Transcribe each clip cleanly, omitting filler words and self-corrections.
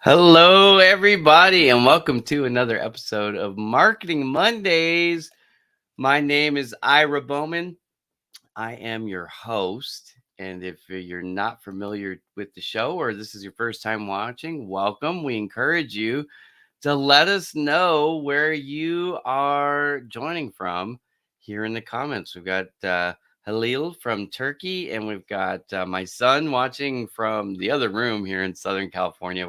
Hello, everybody, and welcome to another episode of Marketing Mondays. My name is Ira Bowman. I am your host. And if you're not familiar with the show or this is your first time watching, welcome. We encourage you to let us know where you are joining from here in the comments. We've got Halil from Turkey, and we've got my son watching from the other room here in Southern California.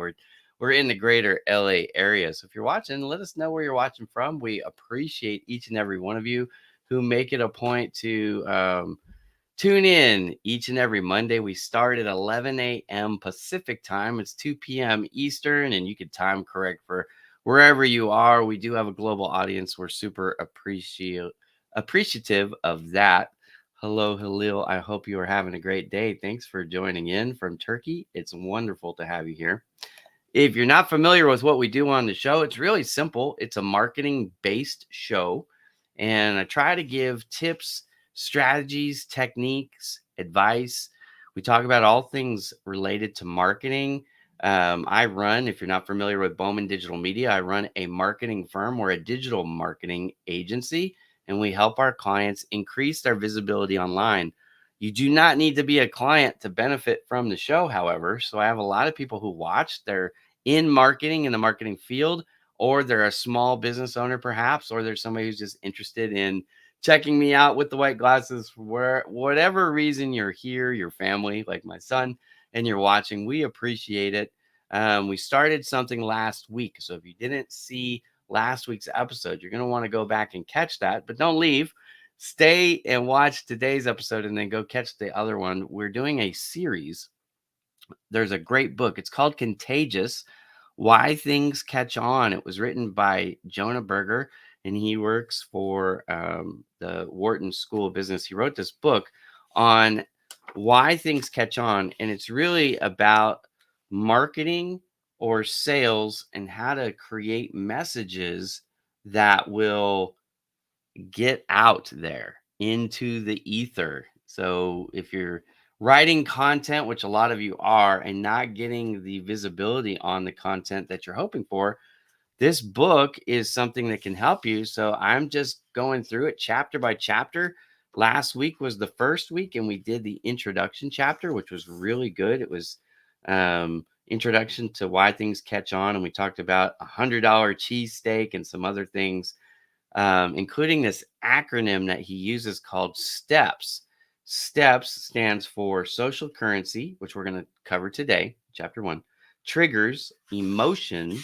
We're in the greater LA area. So if you're watching, let us know where you're watching from. We appreciate each and every one of you who make it a point to tune in each and every Monday. We start at 11 a.m. Pacific time. It's 2 p.m. Eastern, and you can time correct for wherever you are. We do have a global audience. We're super appreciative of that. Hello, Halil. I hope you are having a great day. Thanks for joining in from Turkey. It's wonderful to have you here. If you're not familiar with what we do on the show, it's really simple. It's a marketing based show, and I try to give tips, strategies, techniques, advice. We talk about all things related to marketing. If you're not familiar with Bowman Digital Media, I run a marketing firm. We're a digital marketing agency, and we help our clients increase their visibility online. You do not need to be a client to benefit from the show, however. So I have a lot of people who watch. They're in marketing, in the marketing field, or they're a small business owner perhaps, or there's somebody who's just interested in checking me out with the white glasses for whatever reason you're here, your family, like my son, and you're watching. We appreciate it. We started something last week. So if you didn't see last week's episode, you're going to want to go back and catch that, but don't leave. Stay and watch today's episode and then go catch the other one. We're doing a series. There's a great book. It's called Contagious: Why Things Catch On. It was written by Jonah Berger, and he works for the Wharton School of Business. He wrote this book on why things catch on, and it's really about marketing or sales and how to create messages that will get out there into the ether. So if you're writing content, which a lot of you are, and not getting the visibility on the content that you're hoping for, this book is something that can help you. So I'm just going through it chapter by chapter. Last week was the first week, and we did the introduction chapter, which was really good. It was introduction to why things catch on, and we talked about $100 cheesesteak and some other things, including this acronym that he uses called STEPS. STEPS stands for social currency, which we're going to cover today, chapter 1, triggers, emotion,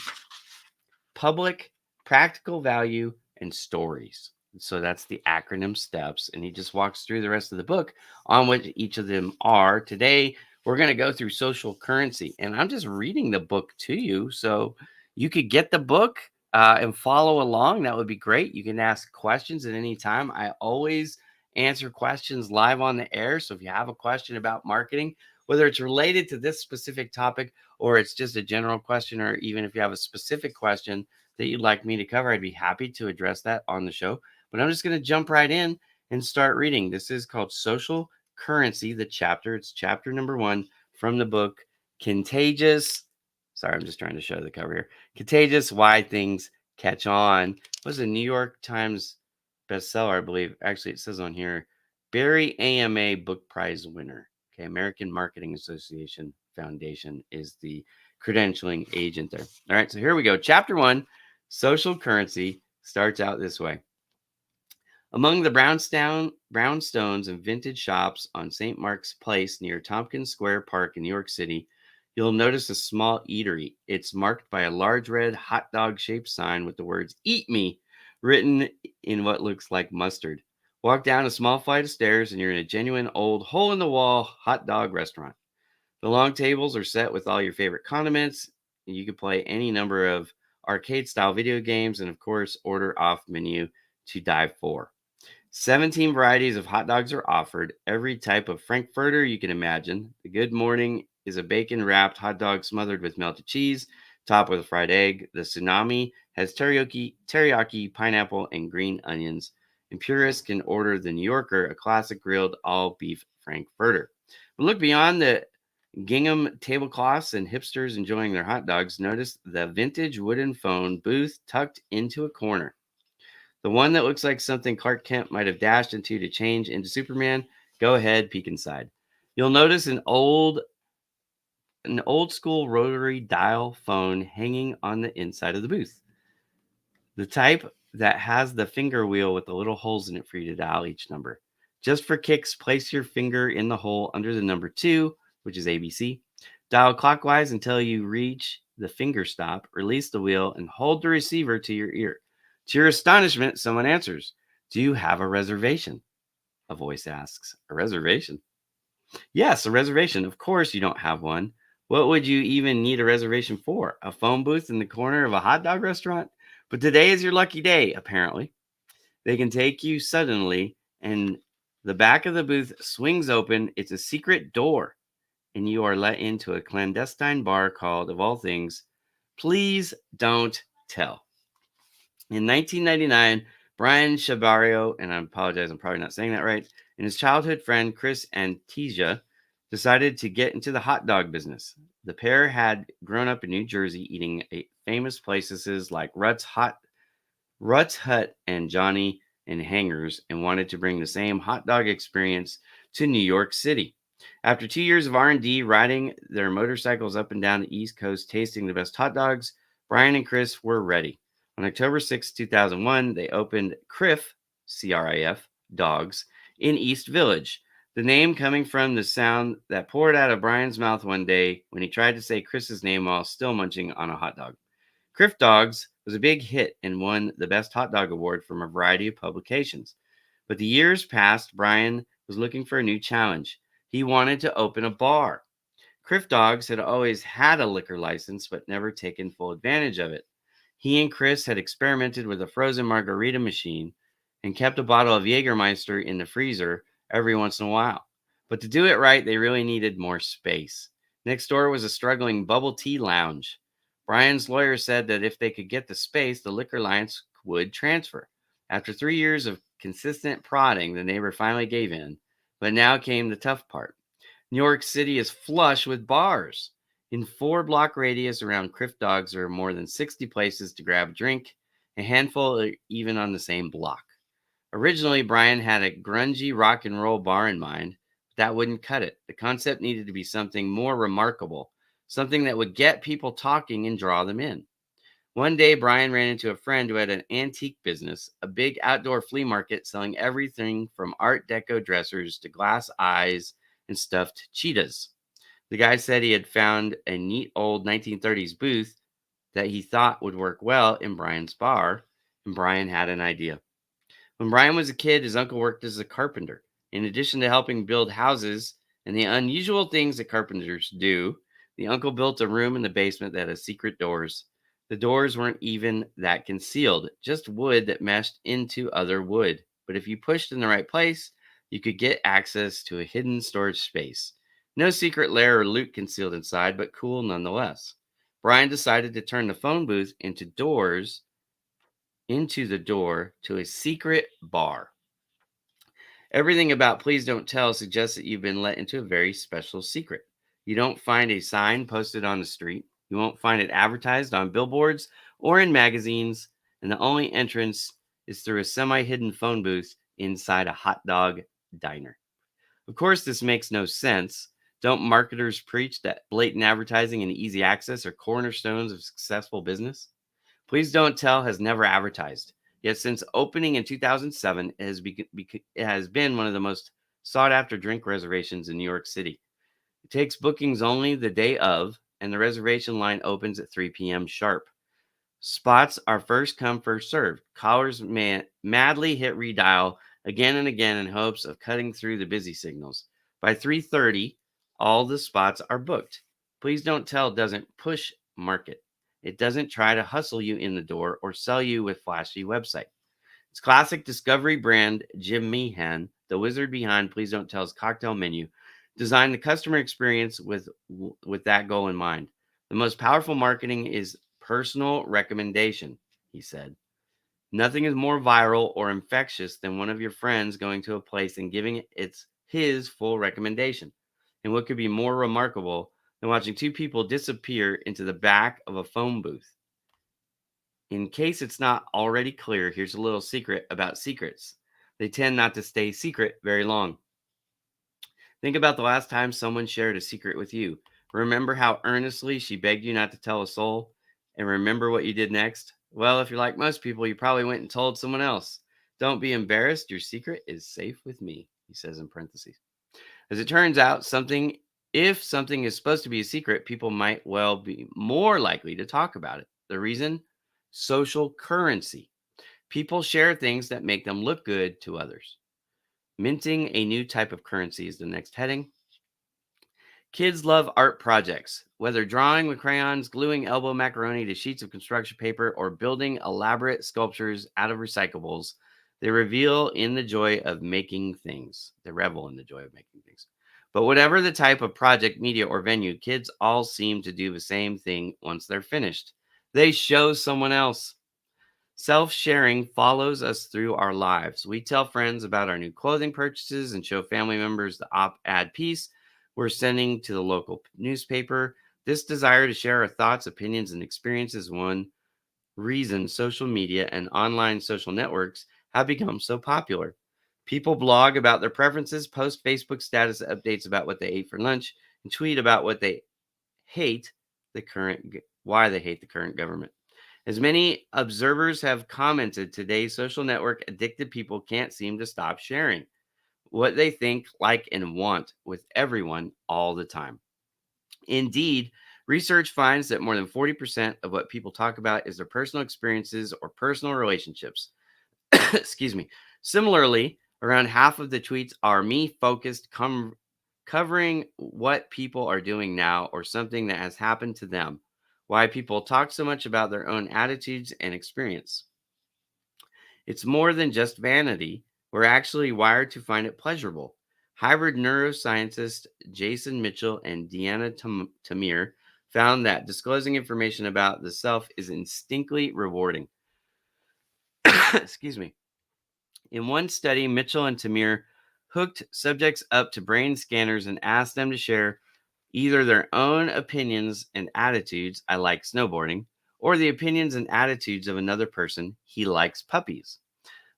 public, practical value, and stories. So that's the acronym STEPS. And he just walks through the rest of the book on which each of them are. Today, we're going to go through social currency. And I'm just reading the book to you. So you could get the book and follow along. That would be great. You can ask questions at any time. I always answer questions live on the air. So if you have a question about marketing, whether it's related to this specific topic or it's just a general question, or even if you have a specific question that you'd like me to cover, I'd be happy to address that on the show. But I'm just going to jump right in and start reading. This is called Social Currency, the chapter. It's chapter number 1 from the book Contagious. Sorry, I'm just trying to show the cover here. Contagious: Why Things Catch On. It was a New York Times bestseller, I believe. Actually, it says on here, Barry AMA Book Prize winner. Okay, American Marketing Association Foundation is the credentialing agent there. All right, so here we go. Chapter 1, Social Currency, starts out this way. Among the brownstones and vintage shops on St. Mark's Place near Tompkins Square Park in New York City, you'll notice a small eatery. It's marked by a large red hot dog-shaped sign with the words "Eat Me" written in what looks like mustard. Walk down a small flight of stairs and you're in a genuine old hole-in-the-wall hot dog restaurant. The long tables are set with all your favorite condiments. You can play any number of arcade-style video games and, of course, order off menu to die for. 17 varieties of hot dogs are offered, every type of frankfurter you can imagine. The Good Morning is a bacon-wrapped hot dog smothered with melted cheese, topped with a fried egg. The Tsunami has teriyaki, pineapple, and green onions. And purists can order the New Yorker, a classic grilled all-beef frankfurter. But look beyond the Gingham tablecloths and hipsters enjoying their hot dogs noticed the vintage wooden phone booth tucked into a corner. The one that looks like something Clark Kent might have dashed into to change into Superman. Go ahead, peek inside. You'll notice an old school rotary dial phone hanging on the inside of the booth. The type that has the finger wheel with the little holes in it for you to dial each number. Just for kicks, place your finger in the hole under the number 2, which is ABC. Dial clockwise until you reach the finger stop, release the wheel, and hold the receiver to your ear. To your astonishment, someone answers, "Do you have a reservation?" A voice asks. A reservation? Yes, a reservation. Of course you don't have one. What would you even need a reservation for? A phone booth in the corner of a hot dog restaurant? But today is your lucky day, apparently. They can take you suddenly, and the back of the booth swings open. It's a secret door, and you are let into a clandestine bar called, of all things, Please Don't Tell. In 1999, Brian Shabario, and I apologize, I'm probably not saying that right, and his childhood friend Chris Antisia decided to get into the hot dog business. The pair had grown up in New Jersey eating at famous places like Rutt's Hut and Johnny and Hangers and wanted to bring the same hot dog experience to New York City. After 2 years of R&D riding their motorcycles up and down the East Coast tasting the best hot dogs, Brian and Chris were ready. On October 6, 2001, they opened Criff, CRIF, Dogs, in East Village. The name coming from the sound that poured out of Brian's mouth one day when he tried to say Chris's name while still munching on a hot dog. Criff Dogs was a big hit and won the Best Hot Dog Award from a variety of publications. But the years passed, Brian was looking for a new challenge. He wanted to open a bar. Criff Dogs had always had a liquor license, but never taken full advantage of it. He and Chris had experimented with a frozen margarita machine and kept a bottle of Jägermeister in the freezer every once in a while. But to do it right, they really needed more space. Next door was a struggling bubble tea lounge. Brian's lawyer said that if they could get the space, the liquor license would transfer. After 3 years of consistent prodding, the neighbor finally gave in. But now came the tough part. New York City is flush with bars. In 4 block radius around Criff Dogs, there are more than 60 places to grab a drink, a handful are even on the same block. Originally, Brian had a grungy rock and roll bar in mind, but that wouldn't cut it. The concept needed to be something more remarkable, something that would get people talking and draw them in. One day, Brian ran into a friend who had an antique business, a big outdoor flea market selling everything from Art Deco dressers to glass eyes and stuffed cheetahs. The guy said he had found a neat old 1930s booth that he thought would work well in Brian's bar, and Brian had an idea. When Brian was a kid, his uncle worked as a carpenter. In addition to helping build houses and the unusual things that carpenters do, the uncle built a room in the basement that had secret doors. The doors weren't even that concealed, just wood that meshed into other wood. But if you pushed in the right place, you could get access to a hidden storage space. No secret lair or loot concealed inside, but cool nonetheless. Brian decided to turn the phone booth into the door to a secret bar. Everything about Please Don't Tell suggests that you've been let into a very special secret. You don't find a sign posted on the street. You won't find it advertised on billboards or in magazines. And the only entrance is through a semi hidden phone booth inside a hot dog diner. Of course, this makes no sense. Don't marketers preach that blatant advertising and easy access are cornerstones of successful business? Please Don't Tell has never advertised. Yet since opening in 2007, it has been one of the most sought after drink reservations in New York City. It takes bookings only the day of, and the reservation line opens at 3 p.m. sharp. Spots are first come, first served. Callers madly hit redial again and again in hopes of cutting through the busy signals. By 3:30, all the spots are booked. Please Don't Tell doesn't push market. It doesn't try to hustle you in the door or sell you with flashy website. Its classic Discovery brand, Jim Meehan, the wizard behind Please Don't Tell's cocktail menu, designed the customer experience with that goal in mind. The most powerful marketing is personal recommendation, he said. Nothing is more viral or infectious than one of your friends going to a place and giving his full recommendation. And what could be more remarkable than watching two people disappear into the back of a phone booth? In case it's not already clear, here's a little secret about secrets. They tend not to stay secret very long. Think about the last time someone shared a secret with you. Remember how earnestly she begged you not to tell a soul? And remember what you did next? Well, if you're like most people, you probably went and told someone else. Don't be embarrassed. Your secret is safe with me, he says in parentheses. As it turns out, if something is supposed to be a secret, people might well be more likely to talk about it. The reason? Social currency. People share things that make them look good to others. Minting a new type of currency is the next heading. Kids love art projects, whether drawing with crayons, gluing elbow macaroni to sheets of construction paper, or building elaborate sculptures out of recyclables. They revel in the joy of making things. But whatever the type of project, media, or venue, kids all seem to do the same thing once they're finished. They show someone else. Self sharing follows us through our lives. We tell friends about our new clothing purchases and show family members the op-ed piece we're sending to the local newspaper. This desire to share our thoughts, opinions, and experiences is one reason social media and online social networks have become so popular. People blog about their preferences, post Facebook status updates about what they ate for lunch, and tweet about hate why they hate the current government. As many observers have commented, today's social network addicted people can't seem to stop sharing what they think, like, and want with everyone all the time. Indeed, research finds that more than 40% of what people talk about is their personal experiences or personal relationships. Excuse me. Similarly, around half of the tweets are me focused, covering what people are doing now or something that has happened to them. Why people talk so much about their own attitudes and experience. It's more than just vanity. We're actually wired to find it pleasurable. Hybrid neuroscientists Jason Mitchell and Deanna Tamir found that disclosing information about the self is instinctively rewarding. Excuse me. In one study, Mitchell and Tamir hooked subjects up to brain scanners and asked them to share either their own opinions and attitudes, I like snowboarding, or the opinions and attitudes of another person, he likes puppies.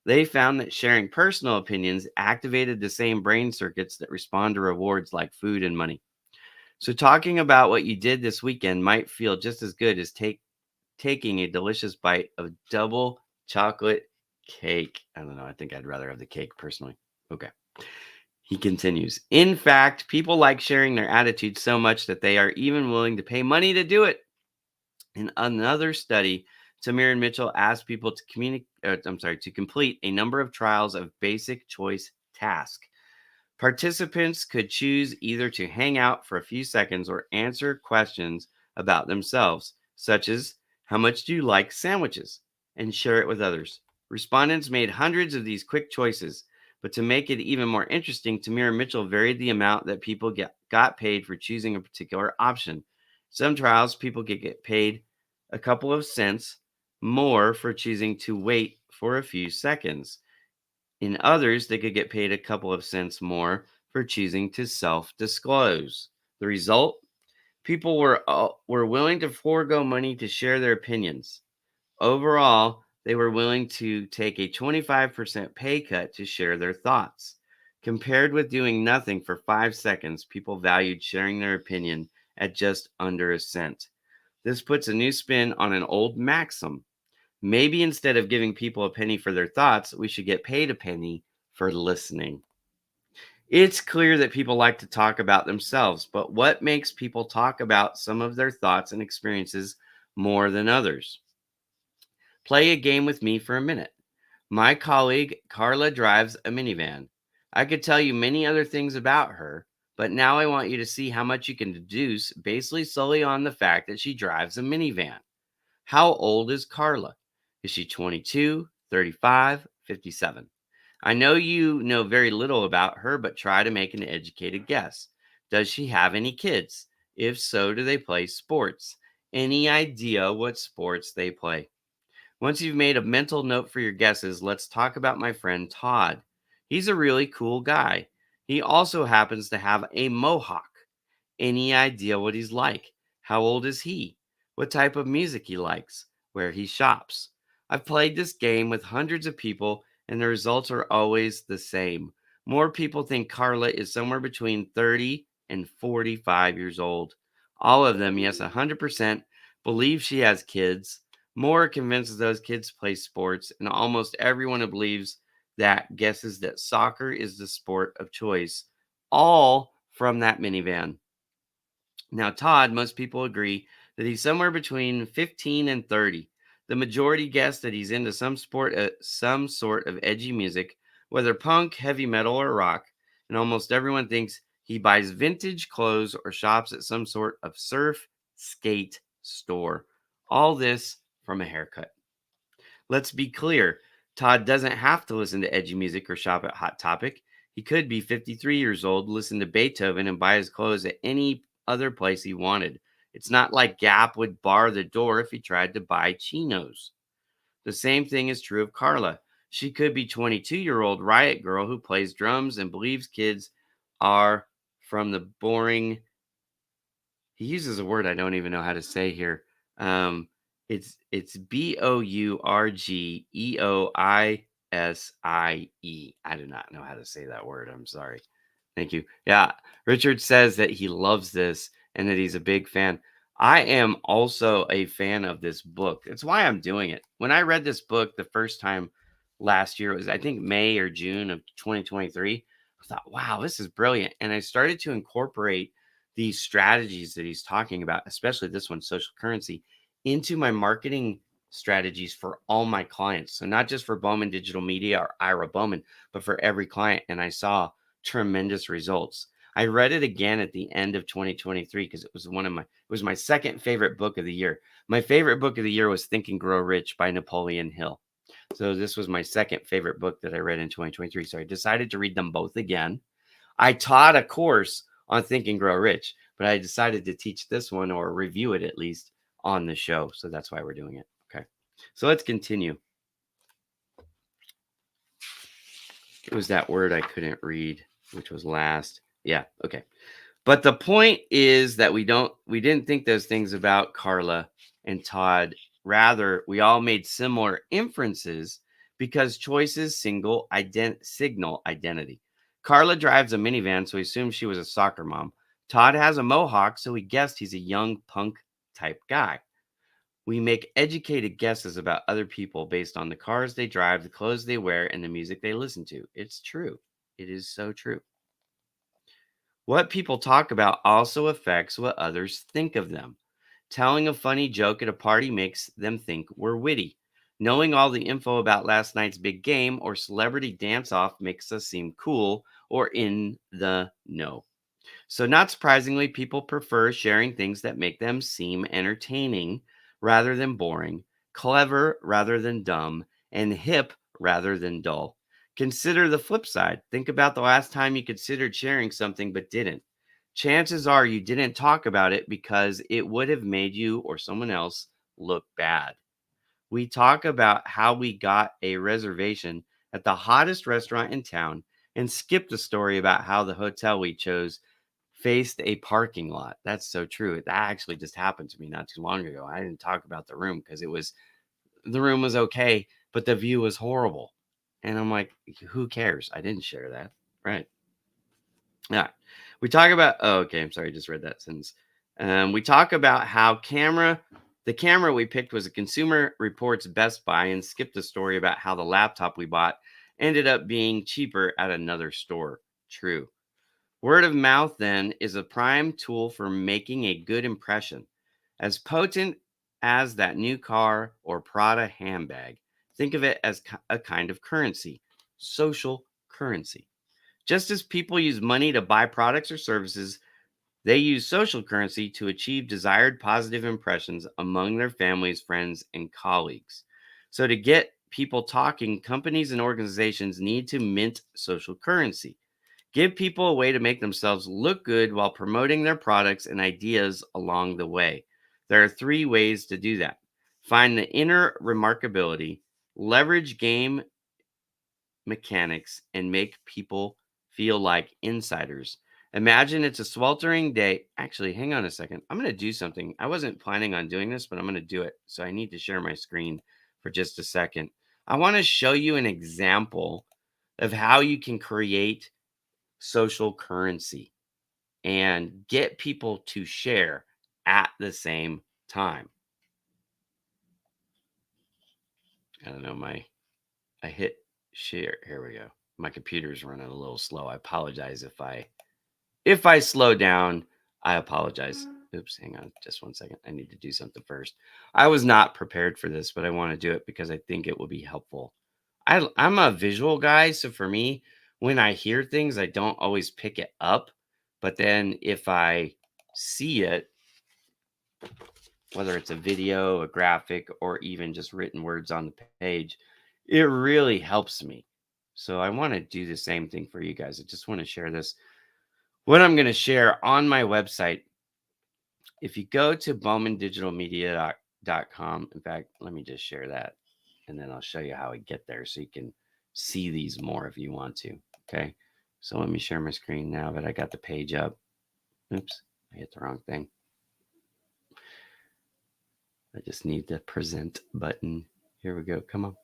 They found that sharing personal opinions activated the same brain circuits that respond to rewards like food and money. So, talking about what you did this weekend might feel just as good as taking a delicious bite of double chocolate cake. I don't know. I think I'd rather have the cake personally. Okay. He continues. In fact, people like sharing their attitudes so much that they are even willing to pay money to do it. In another study, Tamir and Mitchell asked people to complete a number of trials of basic choice task. Participants could choose either to hang out for a few seconds or answer questions about themselves, such as how much do you like sandwiches, and share it with others. Respondents made hundreds of these quick choices, but to make it even more interesting, Tamir and Mitchell varied the amount that people got paid for choosing a particular option. Some trials, people get paid a couple of cents more for choosing to wait for a few seconds. In others, they could get paid a couple of cents more for choosing to self-disclose. The result? People were willing to forego money to share their opinions. Overall, they were willing to take a 25% pay cut to share their thoughts. Compared with doing nothing for 5 seconds, people valued sharing their opinion at just under a cent. This puts a new spin on an old maxim. Maybe instead of giving people a penny for their thoughts, we should get paid a penny for listening. It's clear that people like to talk about themselves, but what makes people talk about some of their thoughts and experiences more than others? Play a game with me for a minute. My colleague Carla drives a minivan. I could tell you many other things about her, but now I want you to see how much you can deduce basically solely on the fact that she drives a minivan. How old is Carla? Is she 22, 35, 57? I know you know very little about her, but try to make an educated guess. Does she have any kids? If so, do they play sports? Any idea what sports they play? Once you've made a mental note for your guesses, let's talk about my friend Todd. He's a really cool guy. He also happens to have a mohawk. Any idea what he's like? How old is he? What type of music he likes? Where he shops? I've played this game with hundreds of people, and the results are always the same. More people think Carla is somewhere between 30 and 45 years old. All of them, yes, 100%, believe she has kids. More convinces those kids play sports, and almost everyone who believes that guesses that soccer is the sport of choice, all from that minivan. Now, Todd, most people agree that he's somewhere between 15 and 30. The majority guess that he's into some sort of edgy music, whether punk, heavy metal, or rock. And almost everyone thinks he buys vintage clothes or shops at some sort of surf skate store. All this from a haircut. Let's be clear. Todd doesn't have to listen to edgy music or shop at Hot Topic. He could be 53 years old, listen to Beethoven, and buy his clothes at any other place he wanted. It's not like Gap would bar the door if he tried to buy chinos. The same thing is true of Carla. She could be 22-year-old riot girl who plays drums and believes kids are from the boring. He uses a word I don't even know how to say here. Um, it's Bourgeoisie. I do not know how to say that word. I'm sorry. Thank you. Yeah, Richard says that he loves this and that he's a big fan. I am also a fan of this book. It's why I'm doing it. When I read this book the first time last year, it was I think May or June of 2023. I thought, wow, this is brilliant. And I started to incorporate these strategies that he's talking about, especially this one, social currency, into my marketing strategies for all my clients. So not just for Bowman Digital Media or Ira Bowman, but for every client. And I saw tremendous results. I read it again at the end of 2023 because it was my second favorite book of the year. My favorite book of the year was Think and Grow Rich by Napoleon Hill. So this was my second favorite book that I read in 2023. So I decided to read them both again. I taught a course on Think and Grow Rich, but I decided to teach this one or review it at least on the show. So that's why we're doing it. Okay. So let's continue. It was that word I couldn't read, which was last. Yeah. Okay. But the point is that we didn't think those things about Carla and Todd. Rather, we all made similar inferences because choices signal identity. Carla drives a minivan, so he assumed she was a soccer mom. Todd has a mohawk, so he guessed he's a young punk type guy. We make educated guesses about other people based on the cars they drive, the clothes they wear, and the music they listen to. It's true. It is so true. What people talk about also affects what others think of them. Telling a funny joke at a party makes them think we're witty. Knowing all the info about last night's big game or celebrity dance off makes us seem cool or in the know. So, not surprisingly, people prefer sharing things that make them seem entertaining rather than boring, clever rather than dumb, and hip rather than dull. Consider the flip side. Think about the last time you considered sharing something but didn't. Chances are you didn't talk about it because it would have made you or someone else look bad. We talk about how we got a reservation at the hottest restaurant in town and skipped the story about how the hotel we chose faced a parking lot. That's so true. That actually just happened to me not too long ago. I didn't talk about the room because the room was okay, but the view was horrible. And I'm like, who cares? I didn't share that. Right. Yeah. We talk about, oh, okay. I'm sorry. I just read that sentence. We talk about how the camera we picked was a Consumer Reports Best Buy and skipped the story about how the laptop we bought ended up being cheaper at another store. True. Word of mouth, then, is a prime tool for making a good impression. As potent as that new car or Prada handbag, think of it as a kind of currency, social currency. Just as people use money to buy products or services, they use social currency to achieve desired positive impressions among their families, friends, and colleagues. So, to get people talking, companies and organizations need to mint social currency. Give people a way to make themselves look good while promoting their products and ideas along the way. There are three ways to do that. Find the inner remarkability, leverage game mechanics, and make people feel like insiders. Imagine it's a sweltering day. Actually, hang on a second. I'm going to do something. I wasn't planning on doing this, but I'm going to do it. So I need to share my screen for just a second. I want to show you an example of how you can create social currency and get people to share at the same time. I don't know, I hit share. Here we go. My computer's running a little slow. I apologize if I slow down. I apologize. Oops, hang on just one second. I need to do something first. I was not prepared for this, but I want to do it because I think it will be helpful. I'm a visual guy, so for me, when I hear things, I don't always pick it up. But then if I see it, whether it's a video, a graphic, or even just written words on the page, it really helps me. So I want to do the same thing for you guys. I just want to share this. What I'm going to share on my website, if you go to bowmandigitalmedia.com, in fact, let me just share that and then I'll show you how I get there so you can see these more if you want to. Okay. So let me share my screen now that I got the page up. Oops, I hit the wrong thing. I just need the present button. Here we go. Come on.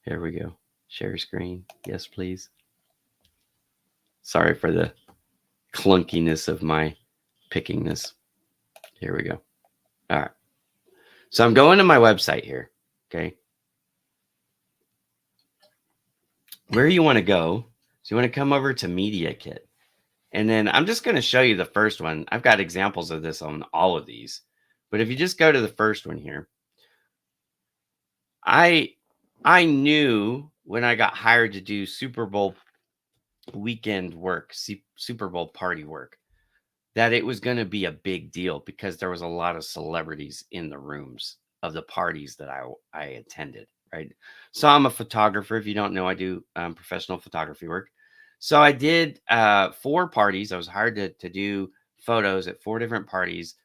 Here we go. Share screen. Yes, please. Sorry for the clunkiness of my picking this. Here we go. All right. So I'm going to my website here. Okay. Where you want to go. So you want to come over to Media Kit. And then I'm just going to show you the first one. I've got examples of this on all of these. But if you just go to the first one here, I knew when I got hired to do Super Bowl weekend work, Super Bowl party work, that it was going to be a big deal because there was a lot of celebrities in the rooms of the parties that I attended, right? So I'm a photographer. If you don't know, I do professional photography work. So I did 4 parties. I was hired to do photos at 4 different parties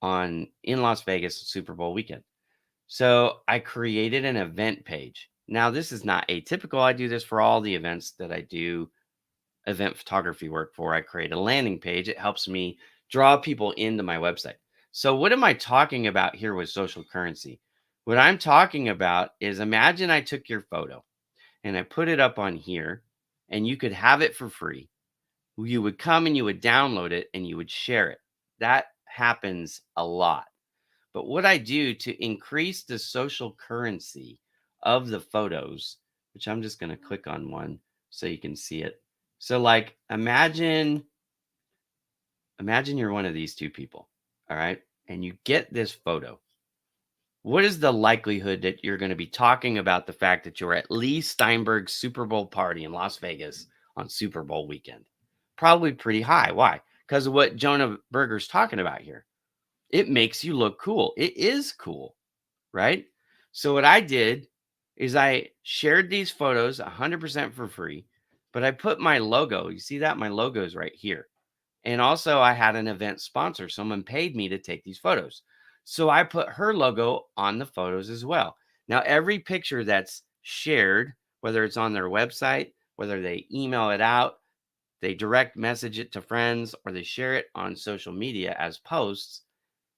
in Las Vegas Super Bowl weekend. So I created an event page. Now, this is not atypical. I do this for all the events that I do event photography work for. I create a landing page. It helps me draw people into my website. So what am I talking about here with social currency? What I'm talking about is, imagine I took your photo and I put it up on here and you could have it for free. You would come and you would download it and you would share it. That happens a lot. But what I do to increase the social currency of the photos, which I'm just going to click on one so you can see it. So like imagine you're one of these 2 people, all right? And you get this photo. What is the likelihood that you're going to be talking about the fact that you're at Lee Steinberg's Super Bowl party in Las Vegas on Super Bowl weekend? Probably pretty high. Why? Because of what Jonah Berger's talking about here. It makes you look cool. It is cool, right? So what I did is I shared these photos 100% for free, but I put my logo. You see that? My logo is right here. And also I had an event sponsor. Someone paid me to take these photos. So I put her logo on the photos as well. Now, every picture that's shared, whether it's on their website, whether they email it out, they direct message it to friends, or they share it on social media as posts,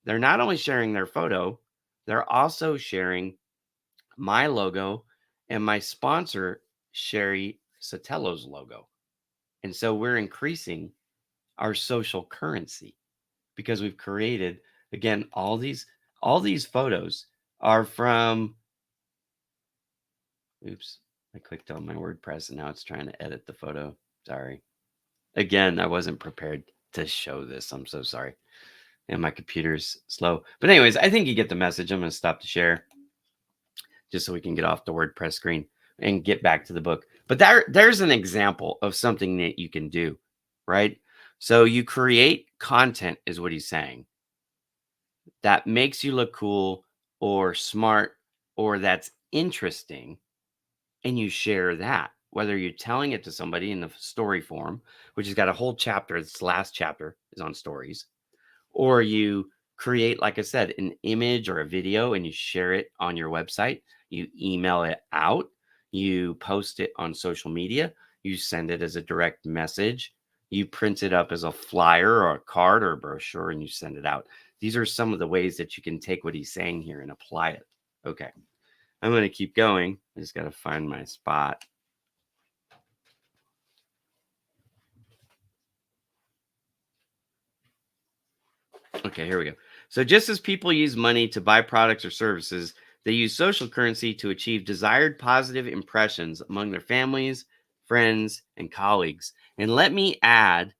they're not only sharing their photo, they're also sharing my logo and my sponsor, Sherry Sotelo logo. And so we're increasing our social currency because we've created, again, all these photos are from, oops, I clicked on my WordPress and now it's trying to edit the photo. Sorry. Again, I wasn't prepared to show this. I'm so sorry. And my computer's slow. But anyways, I think you get the message. I'm going to stop the share just so we can get off the WordPress screen and get back to the book. But there's an example of something that you can do, right? So you create content, is what he's saying, that makes you look cool or smart or that's interesting, and you share that, whether you're telling it to somebody in the story form, which has got a whole chapter. This last chapter is on stories, or you create, like I said, an image or a video and you share it on your website, you email it out, you post it on social media, you send it as a direct message, You print it up as a flyer or a card or a brochure and you send it out. These are some of the ways that you can take what he's saying here and apply it. Okay. I'm going to keep going. I just got to find my spot. Okay, here we go. So just as people use money to buy products or services, they use social currency to achieve desired positive impressions among their families, friends, and colleagues. And let me add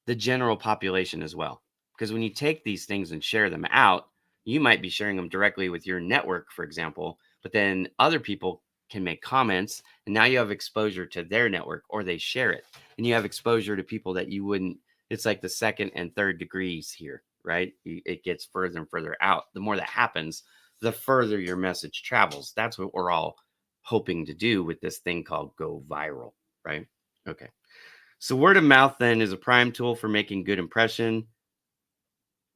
the general population as well. Because when you take these things and share them out, you might be sharing them directly with your network, for example, but then other people can make comments and now you have exposure to their network or they share it and you have exposure to people that you wouldn't. It's like the second and third degrees here, right? It gets further and further out. The more that happens, the further your message travels. That's what we're all hoping to do with this thing called go viral, right? Okay. So word of mouth then is a prime tool for making good impression.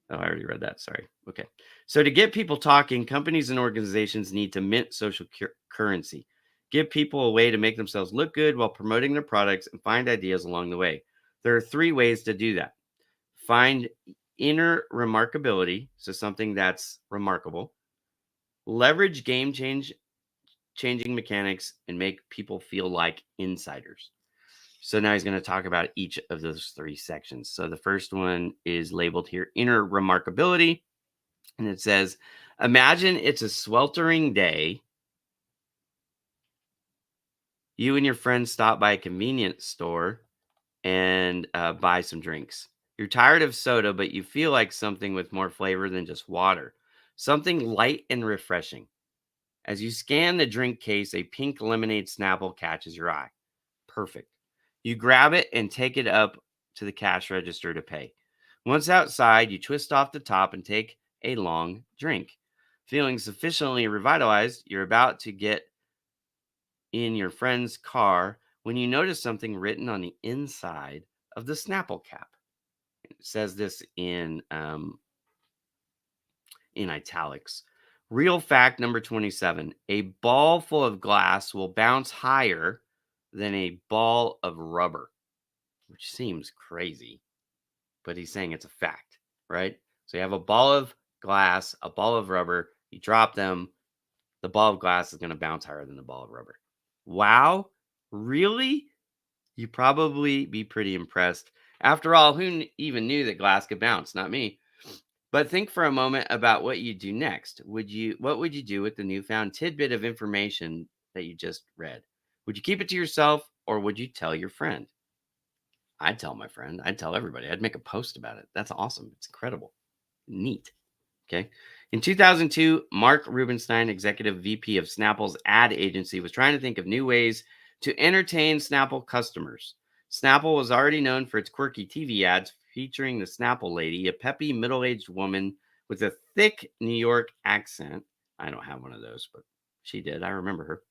Oh, I already read that. Sorry. Okay. So to get people talking, companies and organizations need to mint social currency. Give people a way to make themselves look good while promoting their products and find ideas along the way. There are three ways to do that. Find inner remarkability, so something that's remarkable. Leverage changing mechanics and make people feel like insiders. So now he's going to talk about each of those three sections. So the first one is labeled here inner remarkability. And it says, imagine it's a sweltering day. You and your friends stop by a convenience store and buy some drinks. You're tired of soda, but you feel like something with more flavor than just water. Something light and refreshing. As you scan the drink case, a pink lemonade Snapple catches your eye. Perfect. You grab it and take it up to the cash register to pay. Once outside, you twist off the top and take a long drink. Feeling sufficiently revitalized, you're about to get in your friend's car when you notice something written on the inside of the Snapple cap. It says this in italics. Real fact number 27. A ball full of glass will bounce higher than a ball of rubber, which seems crazy, but he's saying it's a fact, right? So you have a ball of glass, a ball of rubber, you drop them, the ball of glass is going to bounce higher than the ball of rubber. Wow, really? You probably be pretty impressed. After all, who even knew that glass could bounce? Not me. But think for a moment about what you do next. What would you do with the newfound tidbit of information that you just read? Would you keep it to yourself or would you tell your friend? I'd tell my friend. I'd tell everybody. I'd make a post about it. That's awesome. It's incredible. Neat. Okay. In 2002, Mark Rubenstein, executive VP of Snapple's ad agency, was trying to think of new ways to entertain Snapple customers. Snapple was already known for its quirky TV ads featuring the Snapple lady, a peppy middle-aged woman with a thick New York accent. I don't have one of those, but she did. I remember her.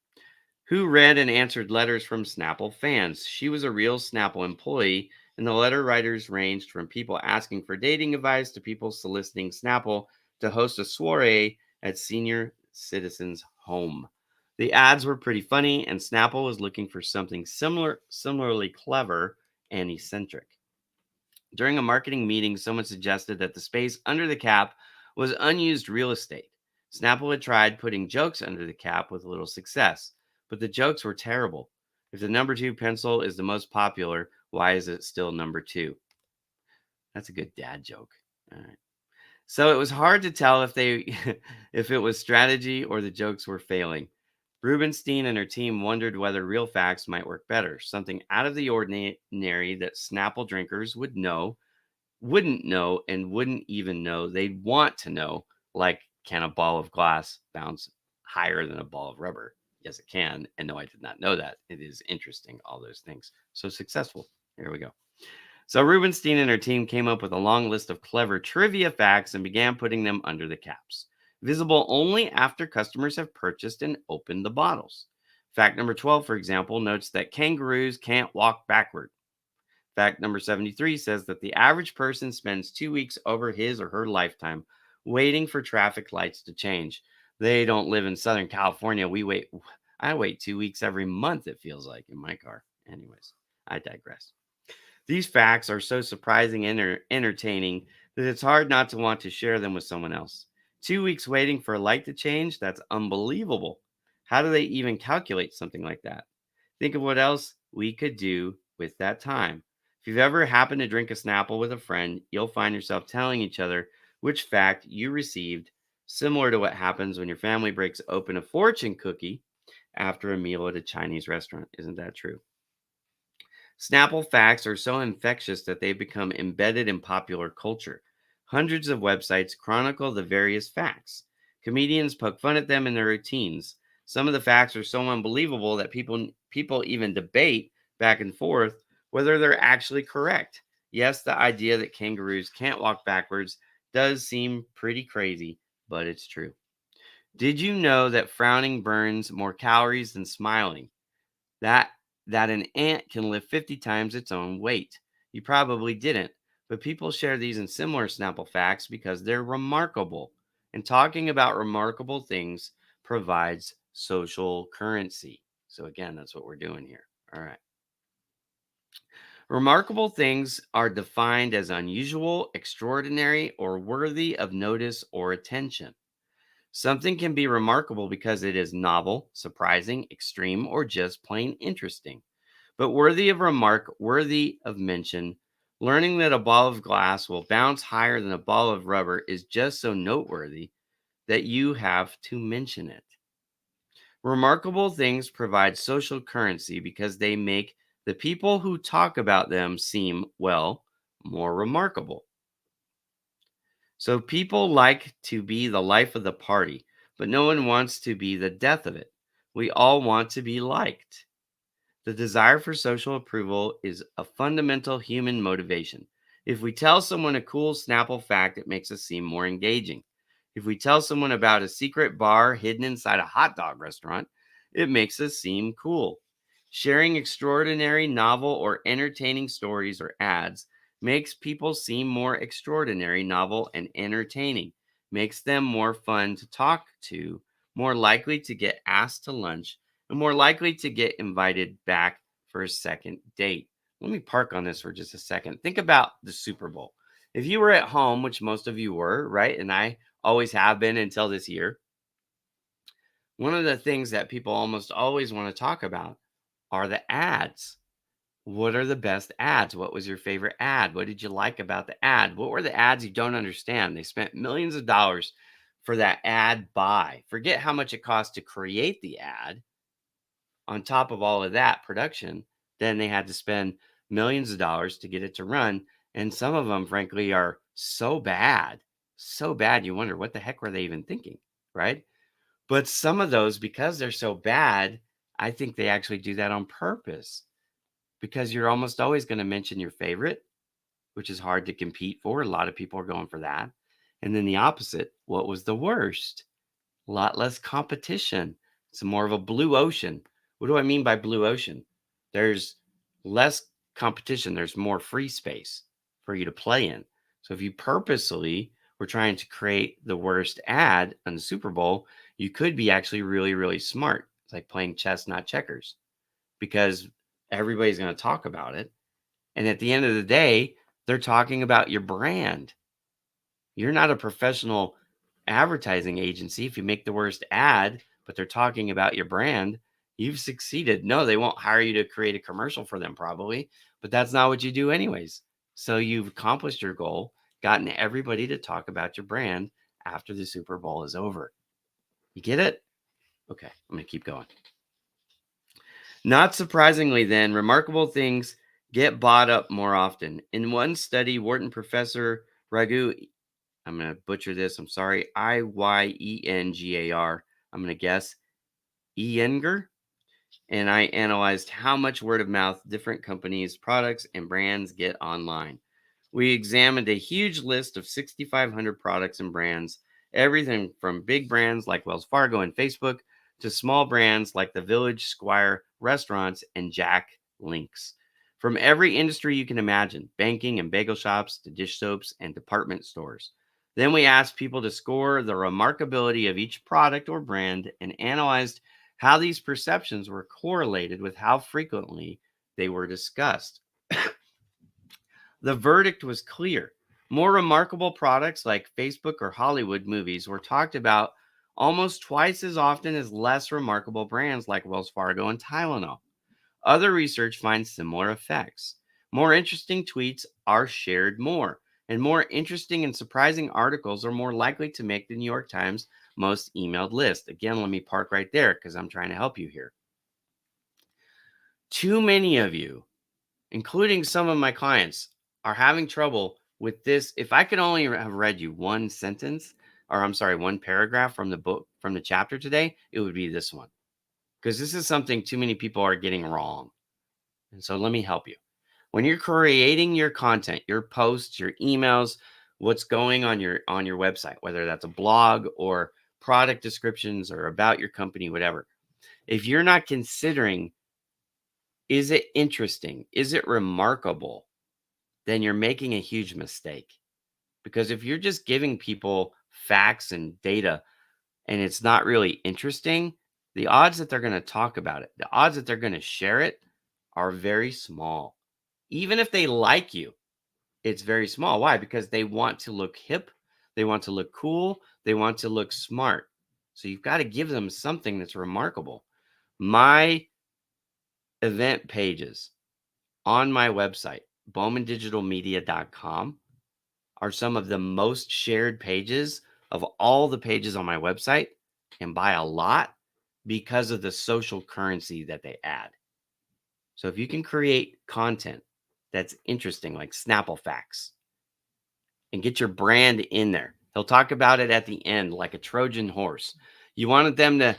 Who read and answered letters from Snapple fans. She was a real Snapple employee, and the letter writers ranged from people asking for dating advice to people soliciting Snapple to host a soiree at senior citizens' home. The ads were pretty funny, and Snapple was looking for something similarly clever and eccentric. During a marketing meeting, someone suggested that the space under the cap was unused real estate. Snapple had tried putting jokes under the cap with little success, but the jokes were terrible. If the number 2 pencil is the most popular, why is it still number 2? That's a good dad joke. All right. So it was hard to tell if if it was strategy or the jokes were failing. Rubenstein and her team wondered whether real facts might work better, something out of the ordinary that Snapple drinkers wouldn't know, and wouldn't even know they'd want to know, like, can a ball of glass bounce higher than a ball of rubber? Yes, it can. And no, I did not know that. It is interesting, all those things. So successful. Here we go. So Rubenstein and her team came up with a long list of clever trivia facts and began putting them under the caps, visible only after customers have purchased and opened the bottles. Fact number 12, for example, notes that kangaroos can't walk backward. Fact number 73 says that the average person spends 2 weeks over his or her lifetime waiting for traffic lights to change. They don't live in Southern California. I wait 2 weeks every month, it feels like, in my car. Anyways, I digress. These facts are so surprising and entertaining that it's hard not to want to share them with someone else. 2 weeks waiting for a light to change? That's unbelievable. How do they even calculate something like that? Think of what else we could do with that time. If you've ever happened to drink a Snapple with a friend, you'll find yourself telling each other which fact you received, similar to what happens when your family breaks open a fortune cookie after a meal at a Chinese restaurant. Isn't that true? Snapple facts are so infectious that they've become embedded in popular culture. Hundreds of websites chronicle the various facts. Comedians poke fun at them in their routines. Some of the facts are so unbelievable that people even debate back and forth whether they're actually correct. Yes, the idea that kangaroos can't walk backwards does seem pretty crazy, but it's true. Did you know that frowning burns more calories than smiling? That that an ant can lift 50 times its own weight. You probably didn't, but people share these and similar Snapple facts because they're remarkable. And talking about remarkable things provides social currency. So again, that's what we're doing here. All right. Remarkable things are defined as unusual, extraordinary, or worthy of notice or attention. Something can be remarkable because it is novel, surprising, extreme, or just plain interesting. But worthy of remark, worthy of mention, learning that a ball of glass will bounce higher than a ball of rubber is just so noteworthy that you have to mention it. Remarkable things provide social currency because they make the people who talk about them seem, well, more remarkable. So people like to be the life of the party, but no one wants to be the death of it. We all want to be liked. The desire for social approval is a fundamental human motivation. If we tell someone a cool Snapple fact, it makes us seem more engaging. If we tell someone about a secret bar hidden inside a hot dog restaurant, it makes us seem cool. Sharing extraordinary, novel, or entertaining stories or ads makes people seem more extraordinary, novel, and entertaining, makes them more fun to talk to, more likely to get asked to lunch, and more likely to get invited back for a second date. Let me park on this for just a second. Think about the Super Bowl. If you were at home, which most of you were, right? And I always have been until this year, one of the things that people almost always want to talk about are the ads. What are the best ads? What was your favorite ad? What did you like about the ad? What were the ads you don't understand? They spent millions of dollars for that ad buy. Forget how much it cost to create the ad. On top of all of that production, then they had to spend millions of dollars to get it to run. And some of them, frankly, are so bad, you wonder what the heck were they even thinking, right? But some of those, because they're so bad, I think they actually do that on purpose because you're almost always going to mention your favorite, which is hard to compete for. A lot of people are going for that. And then the opposite, what was the worst? A lot less competition. It's more of a blue ocean. What do I mean by blue ocean? There's less competition, there's more free space for you to play in. So if you purposely were trying to create the worst ad on the Super Bowl, you could be actually really, really smart. It's like playing chess, not checkers, because everybody's going to talk about it. And at the end of the day, they're talking about your brand. You're not a professional advertising agency. If you make the worst ad, but they're talking about your brand, you've succeeded. No, they won't hire you to create a commercial for them, probably, but that's not what you do, anyways. So you've accomplished your goal, gotten everybody to talk about your brand after the Super Bowl is over. You get it? Okay, I'm going to keep going. Not surprisingly, then, remarkable things get bought up more often. In one study, Wharton professor Raghu, I'm going to butcher this. I'm sorry. Iyengar. I'm going to guess Eyenger. And I analyzed how much word of mouth different companies, products, and brands get online. We examined a huge list of 6,500 products and brands, everything from big brands like Wells Fargo and Facebook to small brands like the Village Squire restaurants and Jack Links. From every industry you can imagine, banking and bagel shops to dish soaps and department stores. Then we asked people to score the remarkability of each product or brand and analyzed how these perceptions were correlated with how frequently they were discussed. The verdict was clear. More remarkable products like Facebook or Hollywood movies were talked about almost twice as often as less remarkable brands like Wells Fargo and Tylenol. Other research finds similar effects. More interesting tweets are shared more, and more interesting and surprising articles are more likely to make the New York Times most emailed list. Again, let me park right there because I'm trying to help you here. Too many of you, including some of my clients, are having trouble with this. If I could only have read you one sentence, or I'm sorry, one paragraph from the book, from the chapter today, it would be this one. Because this is something too many people are getting wrong. And so let me help you. When you're creating your content, your posts, your emails, what's going on your website, whether that's a blog or product descriptions or about your company, whatever. If you're not considering, is it interesting? Is it remarkable? Then you're making a huge mistake. Because if you're just giving people facts and data and it's not really interesting, the odds that they're going to talk about it, the odds that they're going to share it are very small. Even if they like you, it's very small. Why? Because they want to look hip, they want to look cool, they want to look smart. So you've got to give them something that's remarkable. My event pages on my website, bowmandigitalmedia.com, are some of the most shared pages of all the pages on my website, and by a lot because of the social currency that they add. So if you can create content that's interesting, like Snapple Facts, and get your brand in there, he'll talk about it at the end like a Trojan horse. You wanted them to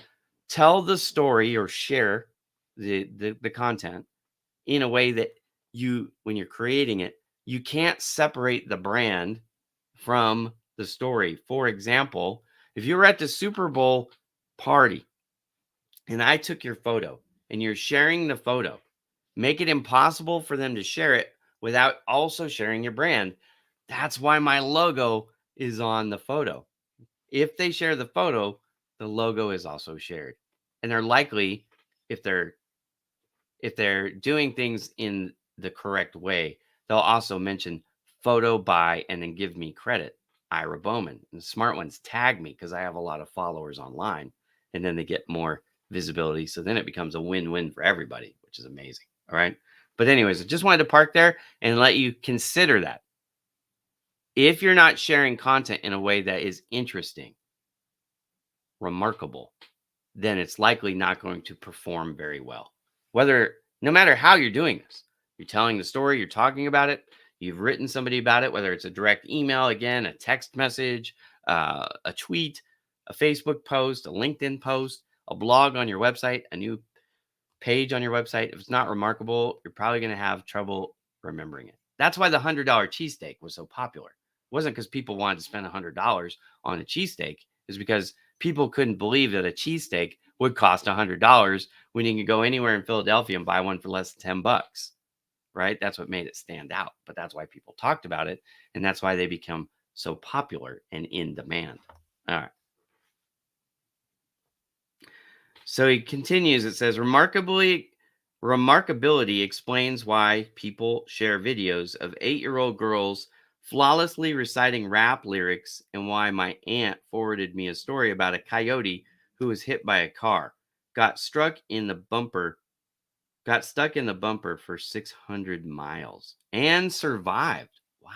tell the story or share the content in a way that you, when you're creating it, you can't separate the brand from the story. For example, if you were at the Super Bowl party and I took your photo and you're sharing the photo, make it impossible for them to share it without also sharing your brand. That's why my logo is on the photo. If they share the photo, the logo is also shared. And they're likely, if they're doing things in the correct way, they'll also mention photo by and then give me credit, Ira Bowman. And the smart ones tag me because I have a lot of followers online, and then they get more visibility. So then it becomes a win-win for everybody, which is amazing. All right. But anyways, I just wanted to park there and let you consider that. If you're not sharing content in a way that is interesting, remarkable, then it's likely not going to perform very well. No matter how you're doing this, you're telling the story, you're talking about it, you've written somebody about it, whether it's a direct email, again, a text message, a tweet, a Facebook post, a LinkedIn post, a blog on your website, a new page on your website. If it's not remarkable, you're probably going to have trouble remembering it. That's why the $100 cheesesteak was so popular. It wasn't because people wanted to spend $100 on a cheesesteak. It's because people couldn't believe that a cheesesteak would cost $100 when you can go anywhere in Philadelphia and buy one for less than $10, right? That's what made it stand out. But that's why people talked about it. And that's why they become so popular and in demand. All right. So he continues. It says, remarkability explains why people share videos of 8-year-old girls flawlessly reciting rap lyrics, and why my aunt forwarded me a story about a coyote who was hit by a car, got stuck in the bumper for 600 miles and survived. Wow.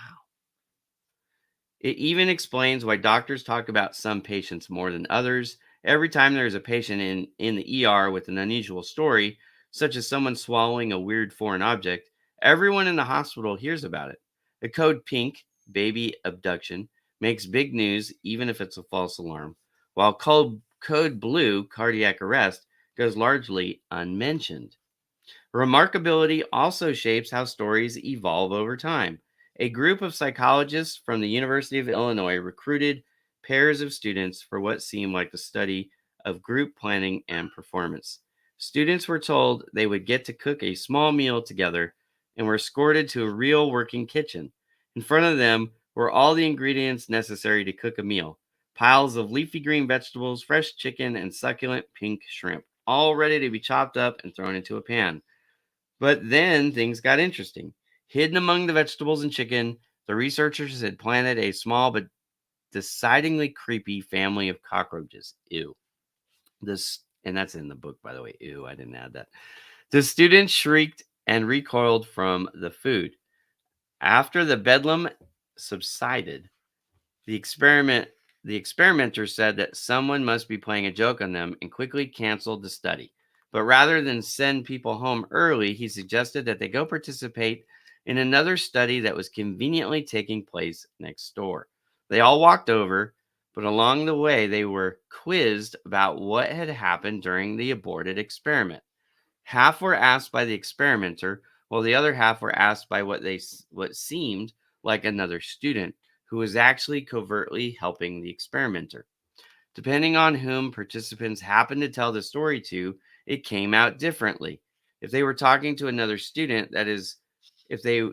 It even explains why doctors talk about some patients more than others. Every time there is a patient in the ER with an unusual story, such as someone swallowing a weird foreign object, everyone in the hospital hears about it. The code pink, baby abduction, makes big news even if it's a false alarm, while code blue, cardiac arrest, goes largely unmentioned. Remarkability also shapes how stories evolve over time. A group of psychologists from the University of Illinois recruited pairs of students for what seemed like the study of group planning and performance. Students were told they would get to cook a small meal together and were escorted to a real working kitchen. In front of them were all the ingredients necessary to cook a meal: piles of leafy green vegetables, fresh chicken, and succulent pink shrimp, all ready to be chopped up and thrown into a pan. But then things got interesting. Hidden among the vegetables and chicken, the researchers had planted a small but decidedly creepy family of cockroaches. Ew. This, and that's in the book, by the way. Ew, I didn't add that. The students shrieked and recoiled from the food. After the bedlam subsided, the experiment the experimenter said that someone must be playing a joke on them and quickly canceled the study. But rather than send people home early, he suggested that they go participate in another study that was conveniently taking place next door. They all walked over, but along the way they were quizzed about what had happened during the aborted experiment. Half were asked by the experimenter, while the other half were asked by what seemed like another student who was actually covertly helping the experimenter. Depending on whom participants happened to tell the story to, it came out differently. If they were talking to another student, that is, if they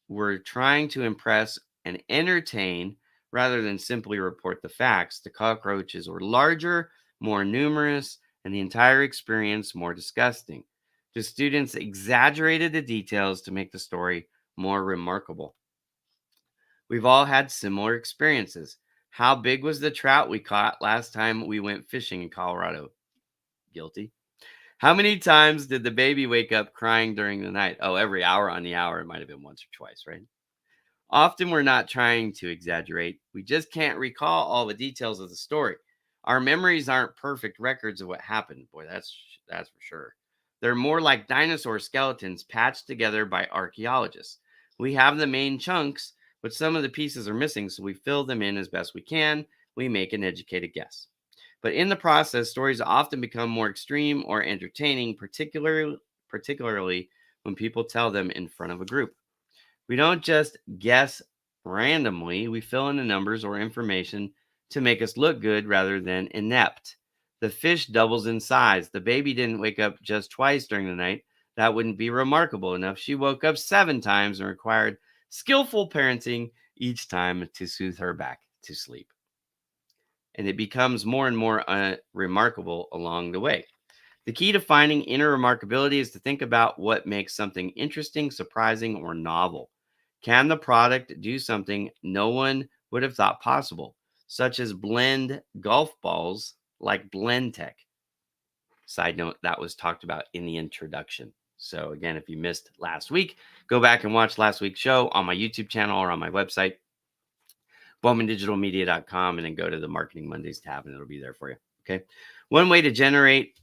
were trying to impress and entertain rather than simply report the facts, the cockroaches were larger, more numerous, and the entire experience more disgusting. The students exaggerated the details to make the story more remarkable. We've all had similar experiences. How big was the trout we caught last time we went fishing in Colorado? Guilty. How many times did the baby wake up crying during the night? Oh, every hour on the hour. It might have been once or twice, right? Often we're not trying to exaggerate. We just can't recall all the details of the story. Our memories aren't perfect records of what happened. Boy, that's for sure. They're more like dinosaur skeletons patched together by archaeologists. We have the main chunks, but some of the pieces are missing, so we fill them in as best we can. We make an educated guess. But in the process, stories often become more extreme or entertaining, particularly when people tell them in front of a group. We don't just guess randomly, we fill in the numbers or information to make us look good rather than inept. The fish doubles in size. The baby didn't wake up just twice during the night. That wouldn't be remarkable enough. She woke up 7 times and required skillful parenting each time to soothe her back to sleep. And it becomes more and more remarkable along the way. The key to finding inner remarkability is to think about what makes something interesting, surprising, or novel. Can the product do something no one would have thought possible, such as blend golf balls like Blend Tech? Side note, that was talked about in the introduction. So, again, if you missed last week, go back and watch last week's show on my YouTube channel or on my website, bowmandigitalmedia.com, and then go to the Marketing Mondays tab and it'll be there for you. Okay. One way to generate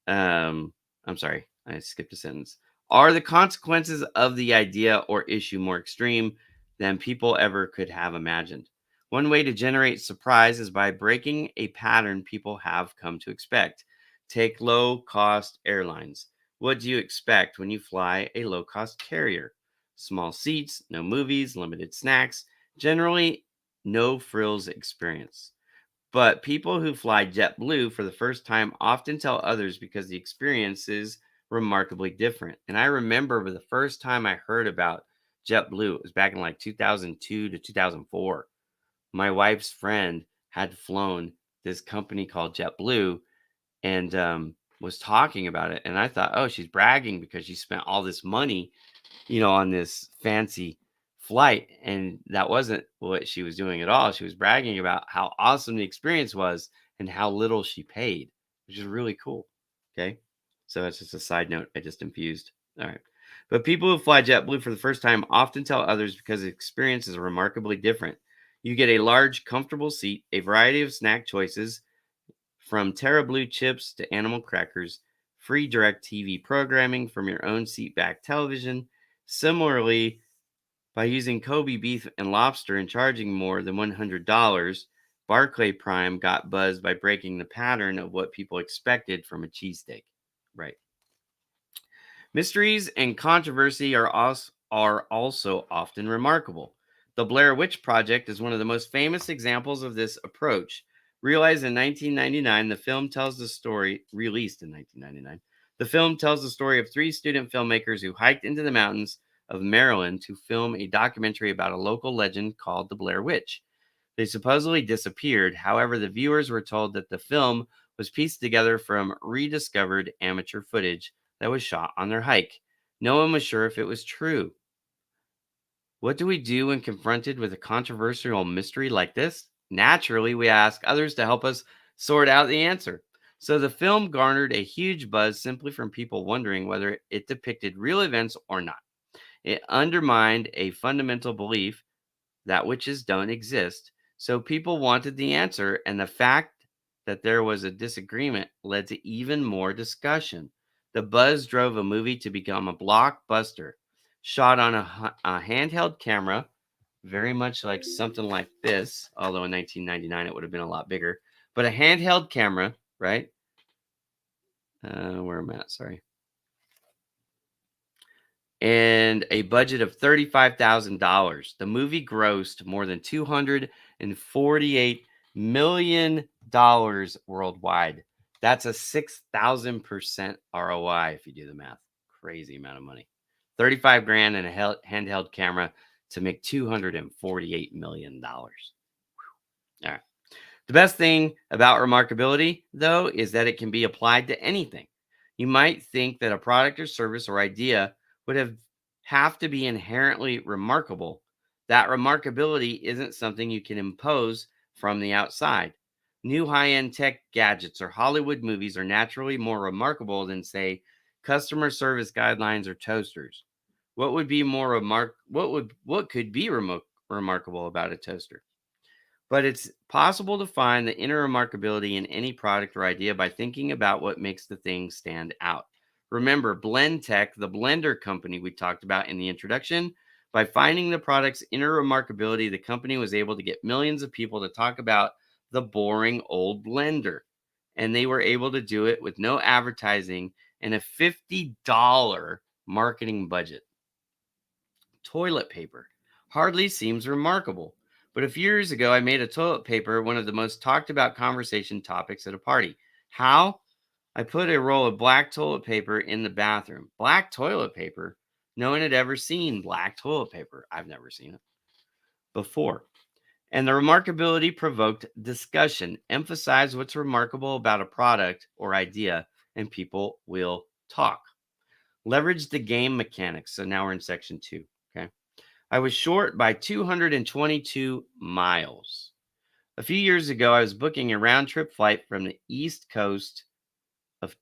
I'm sorry, I skipped a sentence. Are the consequences of the idea or issue more extreme than people ever could have imagined? One way to generate surprise is by breaking a pattern people have come to expect. Take low cost airlines. What do you expect when you fly a low cost carrier? Small seats, no movies, limited snacks, generally no frills experience. But people who fly JetBlue for the first time often tell others because the experience is remarkably different. And I remember the first time I heard about JetBlue, it was back in like 2002 to 2004. My wife's friend had flown this company called JetBlue and was talking about it. And I thought, oh, she's bragging because she spent all this money on this fancy flight. And that wasn't what she was doing at all. She was bragging about how awesome the experience was and how little she paid, which is really cool. Okay. So that's just a side note I just infused. All right. But people who fly JetBlue for the first time often tell others because the experience is remarkably different. You get a large, comfortable seat, a variety of snack choices, from Terra Blue chips to animal crackers, free direct TV programming from your own seatback television. Similarly, by using Kobe beef and lobster and charging more than $100, Barclay Prime got buzzed by breaking the pattern of what people expected from a cheesesteak. Right. Mysteries and controversy are also often remarkable. The Blair Witch Project is one of the most famous examples of this approach. Released in 1999, the film tells the story of 3 student filmmakers who hiked into the mountains of Maryland to film a documentary about a local legend called the Blair Witch. They supposedly disappeared. However, the viewers were told that the film was pieced together from rediscovered amateur footage that was shot on their hike. No one was sure if it was true. What do we do when confronted with a controversial mystery like this? Naturally, we ask others to help us sort out the answer. So the film garnered a huge buzz simply from people wondering whether it depicted real events or not. It undermined a fundamental belief that witches don't exist. So people wanted the answer, and the fact that there was a disagreement led to even more discussion. The buzz drove a movie to become a blockbuster, shot on a handheld camera, very much like something like this, although in 1999 it would have been a lot bigger. But a handheld camera, right? Where am I at? Sorry. And a budget of $35,000. The movie grossed more than $248 million worldwide. That's a 6,000% ROI if you do the math. Crazy amount of money. 35 grand and a handheld camera to make $248 million. All right. The best thing about remarkability, though, is that it can be applied to anything. You might think that a product or service or idea would have to be inherently remarkable. That remarkability isn't something you can impose from the outside. New high-end tech gadgets or Hollywood movies are naturally more remarkable than, say, customer service guidelines or toasters. What would be more what could be remarkable about a toaster? But it's possible to find the inner remarkability in any product or idea by thinking about what makes the thing stand out. Remember, Blend Tech, the blender company we talked about in the introduction, by finding the product's inner remarkability, the company was able to get millions of people to talk about the boring old blender. And they were able to do it with no advertising and a $50 marketing budget. Toilet paper hardly seems remarkable. But a few years ago, I made a toilet paper one of the most talked about conversation topics at a party. How? I put a roll of black toilet paper in the bathroom. Black toilet paper? No one had ever seen black toilet paper. I've never seen it before. And the remarkability provoked discussion. Emphasize what's remarkable about a product or idea, and people will talk. Leverage the game mechanics. So now we're in section 2. Okay. I was short by 222 miles. A few years ago, I was booking a round trip flight from the East Coast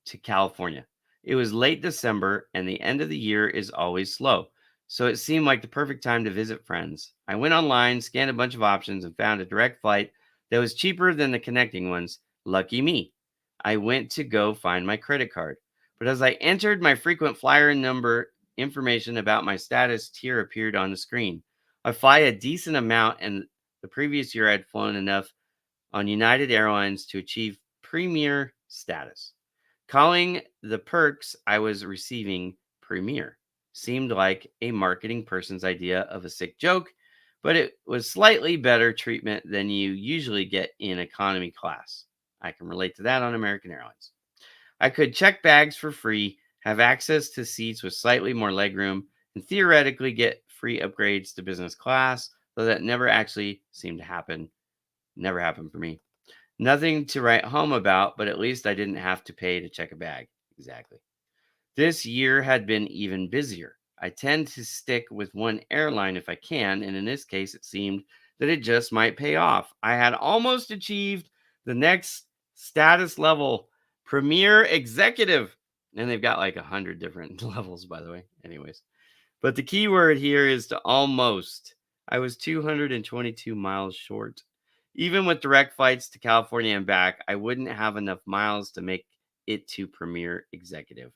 to California. It was late December, and the end of the year is always slow. So it seemed like the perfect time to visit friends. I went online, scanned a bunch of options, and found a direct flight that was cheaper than the connecting ones. Lucky me. I went to go find my credit card. But as I entered my frequent flyer number, information about my status tier appeared on the screen. I fly a decent amount, and the previous year I'd flown enough on United Airlines to achieve premier status. Calling the perks I was receiving premier seemed like a marketing person's idea of a sick joke, but it was slightly better treatment than you usually get in economy class. I can relate to that on American Airlines. I could check bags for free, have access to seats with slightly more legroom, and theoretically get free upgrades to business class, though that never actually seemed to happen. Never happened for me. Nothing to write home about, but at least I didn't have to pay to check a bag. Exactly. This year had been even busier. I tend to stick with one airline if I can, and in this case, it seemed that it just might pay off. I had almost achieved the next status level, Premier Executive. And they've got like 100 different levels, by the way. Anyways, but the key word here is to almost. I was 222 miles short. Even with direct flights to California and back, I wouldn't have enough miles to make it to Premier Executive.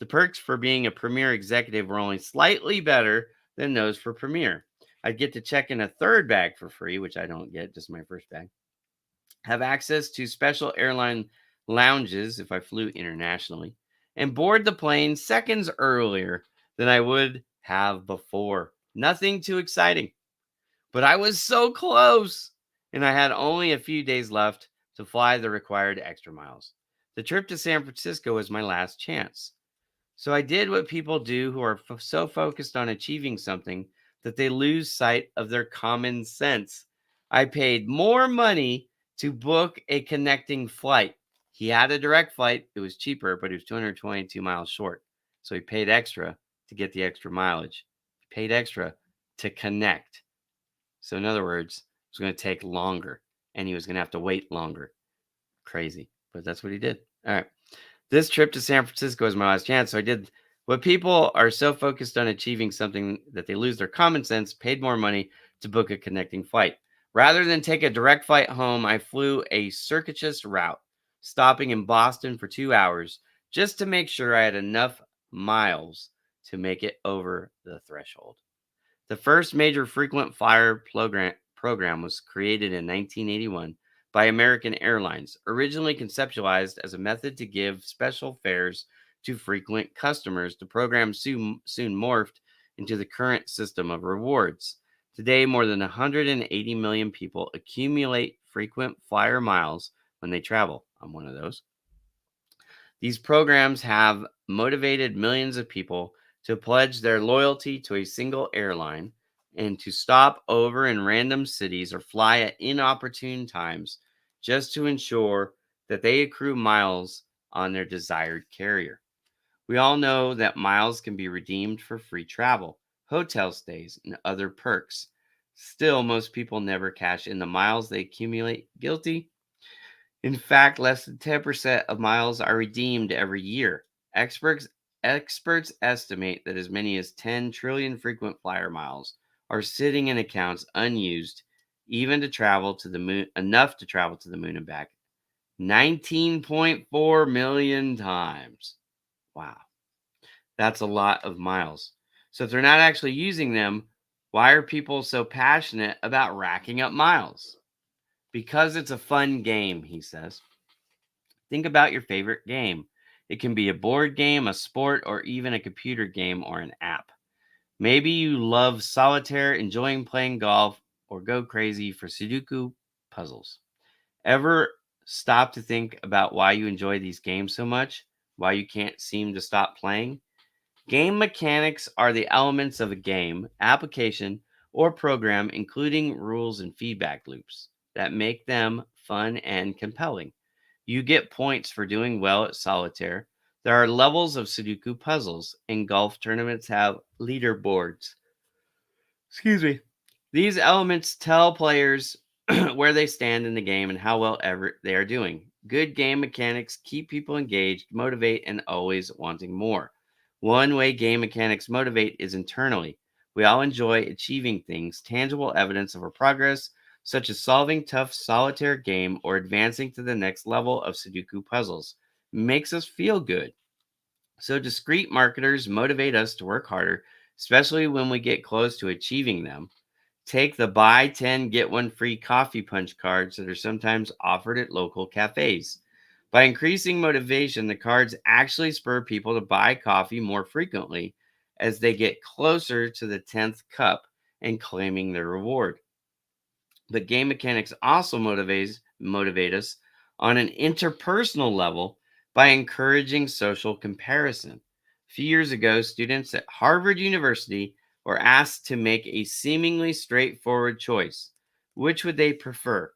The perks for being a Premier Executive were only slightly better than those for Premier. I'd get to check in a third bag for free, which I don't get, just my first bag. Have access to special airline lounges if I flew internationally, and board the plane seconds earlier than I would have before. Nothing too exciting, but I was so close, and I had only a few days left to fly the required extra miles. The trip to San Francisco was my last chance. So I did what people do who are so focused on achieving something that they lose sight of their common sense. I paid more money to book a connecting flight. He had a direct flight. It was cheaper, but he was 222 miles short. So he paid extra to get the extra mileage. He paid extra to connect. So, in other words, it was going to take longer and he was going to have to wait longer. Crazy, but that's what he did. All right. This trip to San Francisco is my last chance. So I did what people are so focused on achieving something that they lose their common sense, paid more money to book a connecting flight. Rather than take a direct flight home, I flew a circuitous route, stopping in Boston for 2 hours just to make sure I had enough miles to make it over the threshold. The first major frequent flyer program was created in 1981 by American Airlines, originally conceptualized as a method to give special fares to frequent customers. The program soon morphed into the current system of rewards. Today, more than 180 million people accumulate frequent flyer miles when they travel. I'm one of those. These programs have motivated millions of people to pledge their loyalty to a single airline and to stop over in random cities or fly at inopportune times just to ensure that they accrue miles on their desired carrier. We all know that miles can be redeemed for free travel, hotel stays, and other perks. Still, most people never cash in the miles they accumulate. Guilty? In fact, less than 10% of miles are redeemed every year. Experts, experts estimate that as many as 10 trillion frequent flyer miles are sitting in accounts unused, even to travel to the moon, enough to travel to the moon and back 19.4 million times. Wow, that's a lot of miles. So if they're not actually using them, why are people so passionate about racking up miles? Because it's a fun game, he says. Think about your favorite game. It can be a board game, a sport, or even a computer game or an app. Maybe you love solitaire, enjoying playing golf, or go crazy for Sudoku puzzles. Ever stop to think about why you enjoy these games so much? Why you can't seem to stop playing? Game mechanics are the elements of a game, application, or program, including rules and feedback loops, that make them fun and compelling. You get points for doing well at solitaire. There are levels of Sudoku puzzles, and golf tournaments have leaderboards. Excuse me. These elements tell players where they stand in the game and how well ever they are doing. Good game mechanics keep people engaged, motivate, and always wanting more. One way game mechanics motivate is internally. We all enjoy achieving things, tangible evidence of our progress, such as solving tough solitaire game or advancing to the next level of Sudoku puzzles. Makes us feel good. So discreet marketers motivate us to work harder, especially when we get close to achieving them. Take the buy 10, get one free coffee punch cards that are sometimes offered at local cafes. By increasing motivation, the cards actually spur people to buy coffee more frequently as they get closer to the 10th cup and claiming their reward. But game mechanics also motivate us on an interpersonal level by encouraging social comparison. A few years ago, students at Harvard University were asked to make a seemingly straightforward choice. Which would they prefer?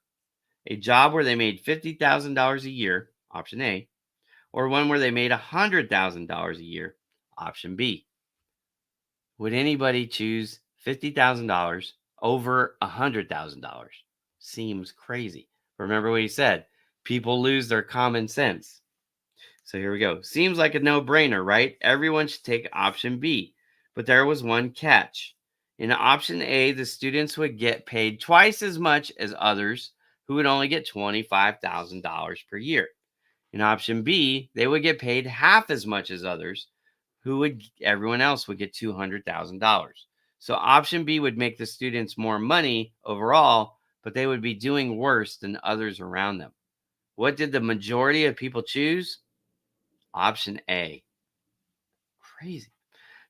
A job where they made $50,000 a year, option A, or one where they made $100,000 a year, option B. Would anybody choose $50,000 over $100,000? Seems crazy. Remember what he said, people lose their common sense. So here we go. Seems like a no-brainer, right? Everyone should take option B. But there was one catch. In option A, the students would get paid twice as much as others who would only get $25,000 per year. In option B, they would get paid half as much as others everyone else would get $200,000. So option B would make the students more money overall, but they would be doing worse than others around them. What did the majority of people choose? Option A. Crazy.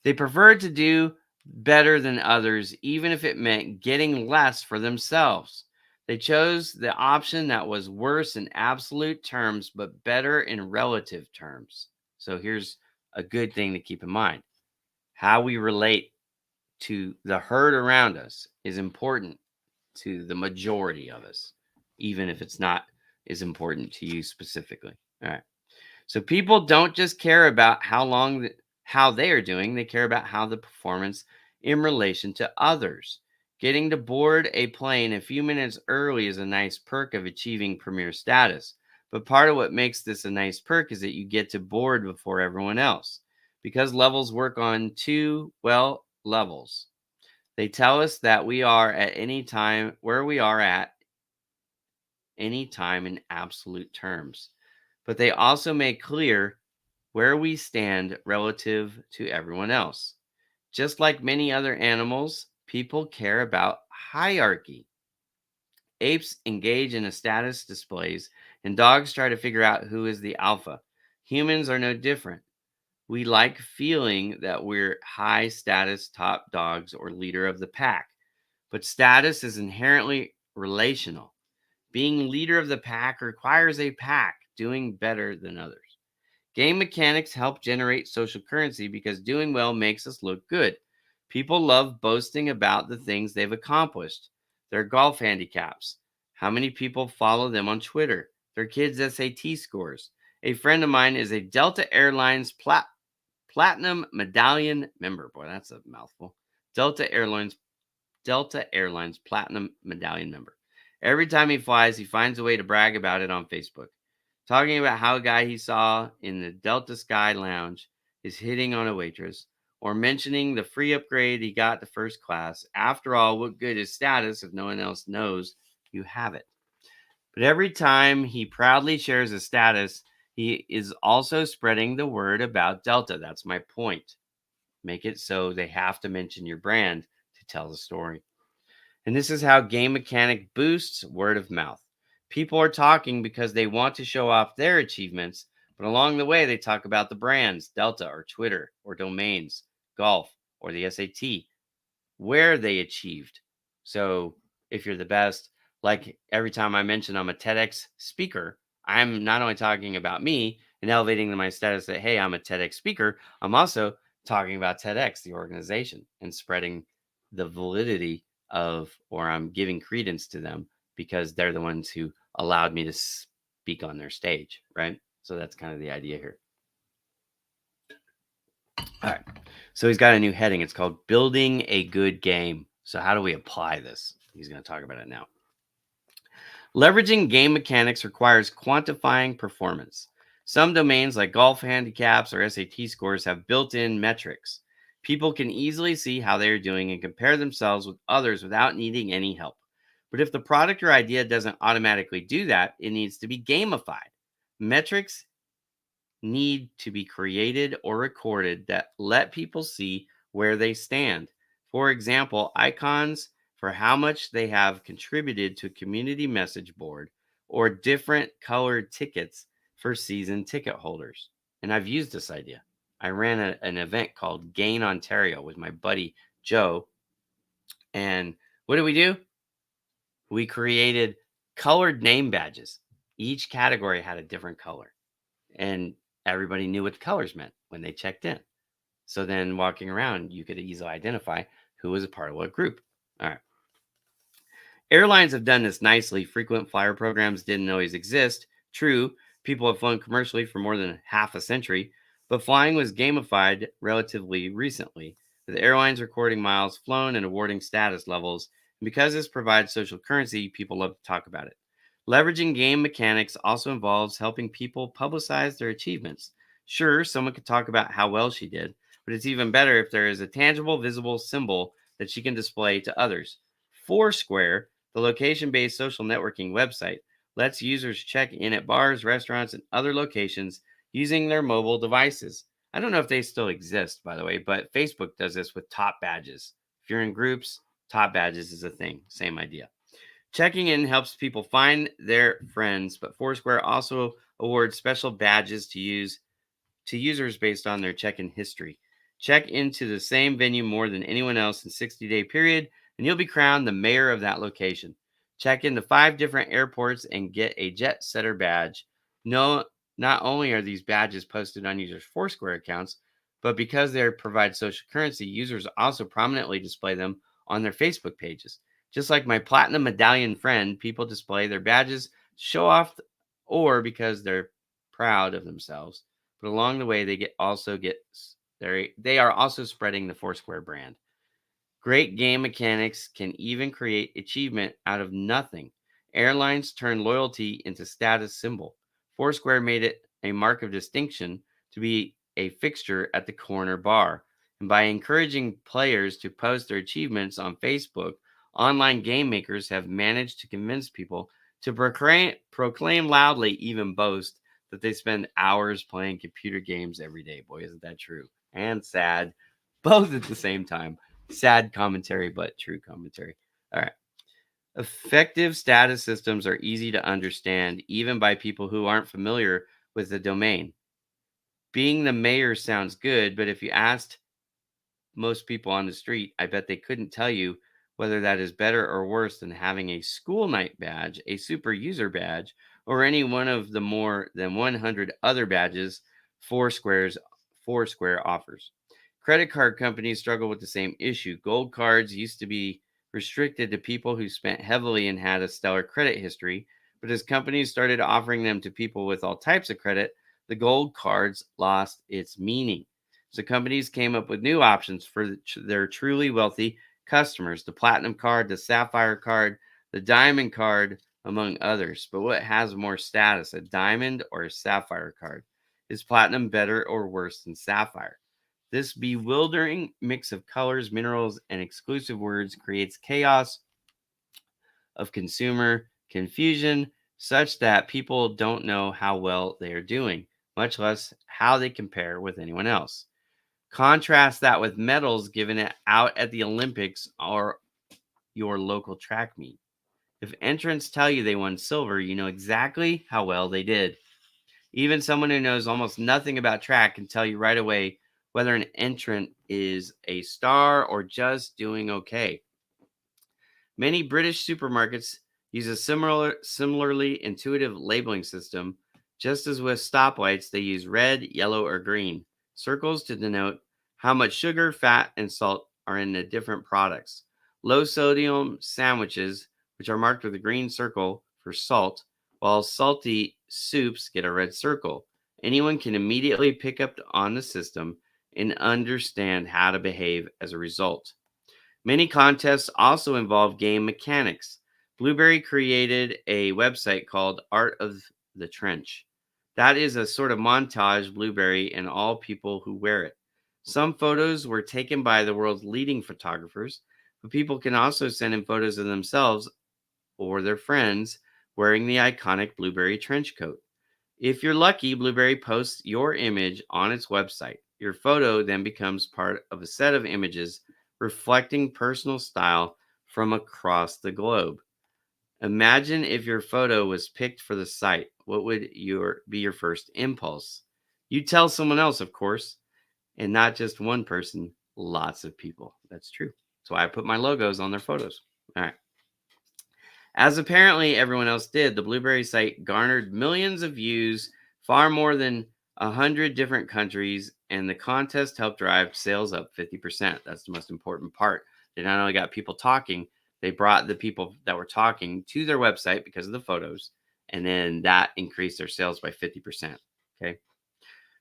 They preferred to do better than others, even if it meant getting less for themselves. They chose the option that was worse in absolute terms, but better in relative terms. So here's a good thing to keep in mind. How we relate to the herd around us is important to the majority of us, even if it's not as important to you specifically. All right. So people don't just care about how they are doing, they care about how the performance in relation to others. Getting to board a plane a few minutes early is a nice perk of achieving premier status. But part of what makes this a nice perk is that you get to board before everyone else. Because levels work on two, well, levels. They tell us that we are at any time where we are at any time in absolute terms. But they also make clear where we stand relative to everyone else. Just like many other animals, people care about hierarchy. Apes engage in a status displays, and dogs try to figure out who is the alpha. Humans are no different. We like feeling that we're high status top dogs or leader of the pack. But status is inherently relational. Being leader of the pack requires a pack doing better than others. Game mechanics help generate social currency because doing well makes us look good. People love boasting about the things they've accomplished, their golf handicaps, how many people follow them on Twitter, their kids' SAT scores. A friend of mine is a Delta Airlines Platinum Medallion member. Boy, that's a mouthful. Delta Airlines Platinum Medallion member. Every time he flies, he finds a way to brag about it on Facebook. Talking about how a guy he saw in the Delta Sky Lounge is hitting on a waitress, or mentioning the free upgrade he got to first class. After all, what good is status if no one else knows you have it? But every time he proudly shares his status, he is also spreading the word about Delta. That's my point. Make it so they have to mention your brand to tell the story. And this is how game mechanic boosts word of mouth. People are talking because they want to show off their achievements, but along the way they talk about the brands, Delta or Twitter or domains, golf or the SAT, where they achieved. So if you're the best, like every time I mention I'm a TEDx speaker, I'm not only talking about me and elevating my status that, hey, I'm a TEDx speaker, I'm also talking about TEDx, the organization, and spreading the validity of, or I'm giving credence to them because they're the ones who allowed me to speak on their stage, right? So that's kind of the idea here. All right. So he's got a new heading. It's called Building a Good Game. So, how do we apply this? He's going to talk about it now. Leveraging game mechanics requires quantifying performance. Some domains like golf handicaps or SAT scores have built in metrics. People can easily see how they are doing and compare themselves with others without needing any help. But if the product or idea doesn't automatically do that, it needs to be gamified. Metrics need to be created or recorded that let people see where they stand. For example, icons for how much they have contributed to a community message board or different colored tickets for season ticket holders. And I've used this idea. I ran an event called Gain Ontario with my buddy Joe. And what did we do? We created colored name badges. Each category had a different color, and everybody knew what the colors meant when they checked in. So then walking around, you could easily identify who was a part of what group. All right. Airlines have done this nicely. Frequent flyer programs didn't always exist. True, people have flown commercially for more than half a century, but flying was gamified relatively recently, with airlines recording miles flown and awarding status levels. And because this provides social currency, people love to talk about it. Leveraging game mechanics also involves helping people publicize their achievements. Sure, someone could talk about how well she did, but it's even better if there is a tangible, visible symbol that she can display to others. Foursquare, the location based social networking website, lets users check in at bars, restaurants, and other locations using their mobile devices. I don't know if they still exist, by the way, but Facebook does this with top badges. If you're in groups, top badges is a thing. Same idea. Checking in helps people find their friends, but Foursquare also awards special badges to users based on their check-in history. Check into the same venue more than anyone else in 60-day period, and you'll be crowned the mayor of that location. Check into 5 different airports and get a Jet Setter badge. No, not only are these badges posted on users' Foursquare accounts, but because they provide social currency, users also prominently display them on their Facebook pages. Just like my platinum medallion friend, people display their badges, show off, or because they're proud of themselves. But along the way, they are also spreading the Foursquare brand. Great game mechanics can even create achievement out of nothing. Airlines turned loyalty into status symbol. Foursquare made it a mark of distinction to be a fixture at the corner bar. And by encouraging players to post their achievements on Facebook, online game makers have managed to convince people to proclaim loudly, even boast, that they spend hours playing computer games every day. Boy, isn't that true? And sad, both at the same time. Sad commentary, but true commentary. All right. Effective status systems are easy to understand, even by people who aren't familiar with the domain. Being the mayor sounds good, but if you asked most people on the street, I bet they couldn't tell you whether that is better or worse than having a school night badge, a super user badge, or any one of the more than 100 other badges Foursquare offers. Credit card companies struggle with the same issue. Gold cards used to be restricted to people who spent heavily and had a stellar credit history, but as companies started offering them to people with all types of credit, the gold cards lost its meaning. So companies came up with new options for their truly wealthy customers: the platinum card, the sapphire card, the diamond card, among others. But what has more status, a diamond or a sapphire card? Is platinum better or worse than sapphire? This bewildering mix of colors, minerals, and exclusive words creates chaos of consumer confusion such that people don't know how well they are doing, much less how they compare with anyone else. Contrast that with medals given out at the Olympics or your local track meet. If entrants tell you they won silver, you know exactly how well they did. Even someone who knows almost nothing about track can tell you right away whether an entrant is a star or just doing okay. Many British supermarkets use a similarly intuitive labeling system. Just as with stoplights, they use red, yellow, or green circles to denote how much sugar, fat, and salt are in the different products. Low sodium sandwiches, which are marked with a green circle for salt, while salty soups get a red circle. Anyone can immediately pick up on the system and understand how to behave as a result. Many contests also involve game mechanics. Blueberry created a website called Art of the Trench. That is a sort of montage Blueberry and all people who wear it. Some photos were taken by the world's leading photographers, but people can also send in photos of themselves or their friends wearing the iconic Blueberry trench coat. If you're lucky, Blueberry posts your image on its website. Your photo then becomes part of a set of images reflecting personal style from across the globe. Imagine if your photo was picked for the site. What would be your first impulse? You tell someone else, of course, and not just one person, lots of people. That's true. That's why I put my logos on their photos. All right. As apparently everyone else did, the Blueberry site garnered millions of views, far more than 100 different countries, and the contest helped drive sales up 50%. That's the most important part. They not only got people talking, they brought the people that were talking to their website because of the photos, and then that increased their sales by 50%. Okay.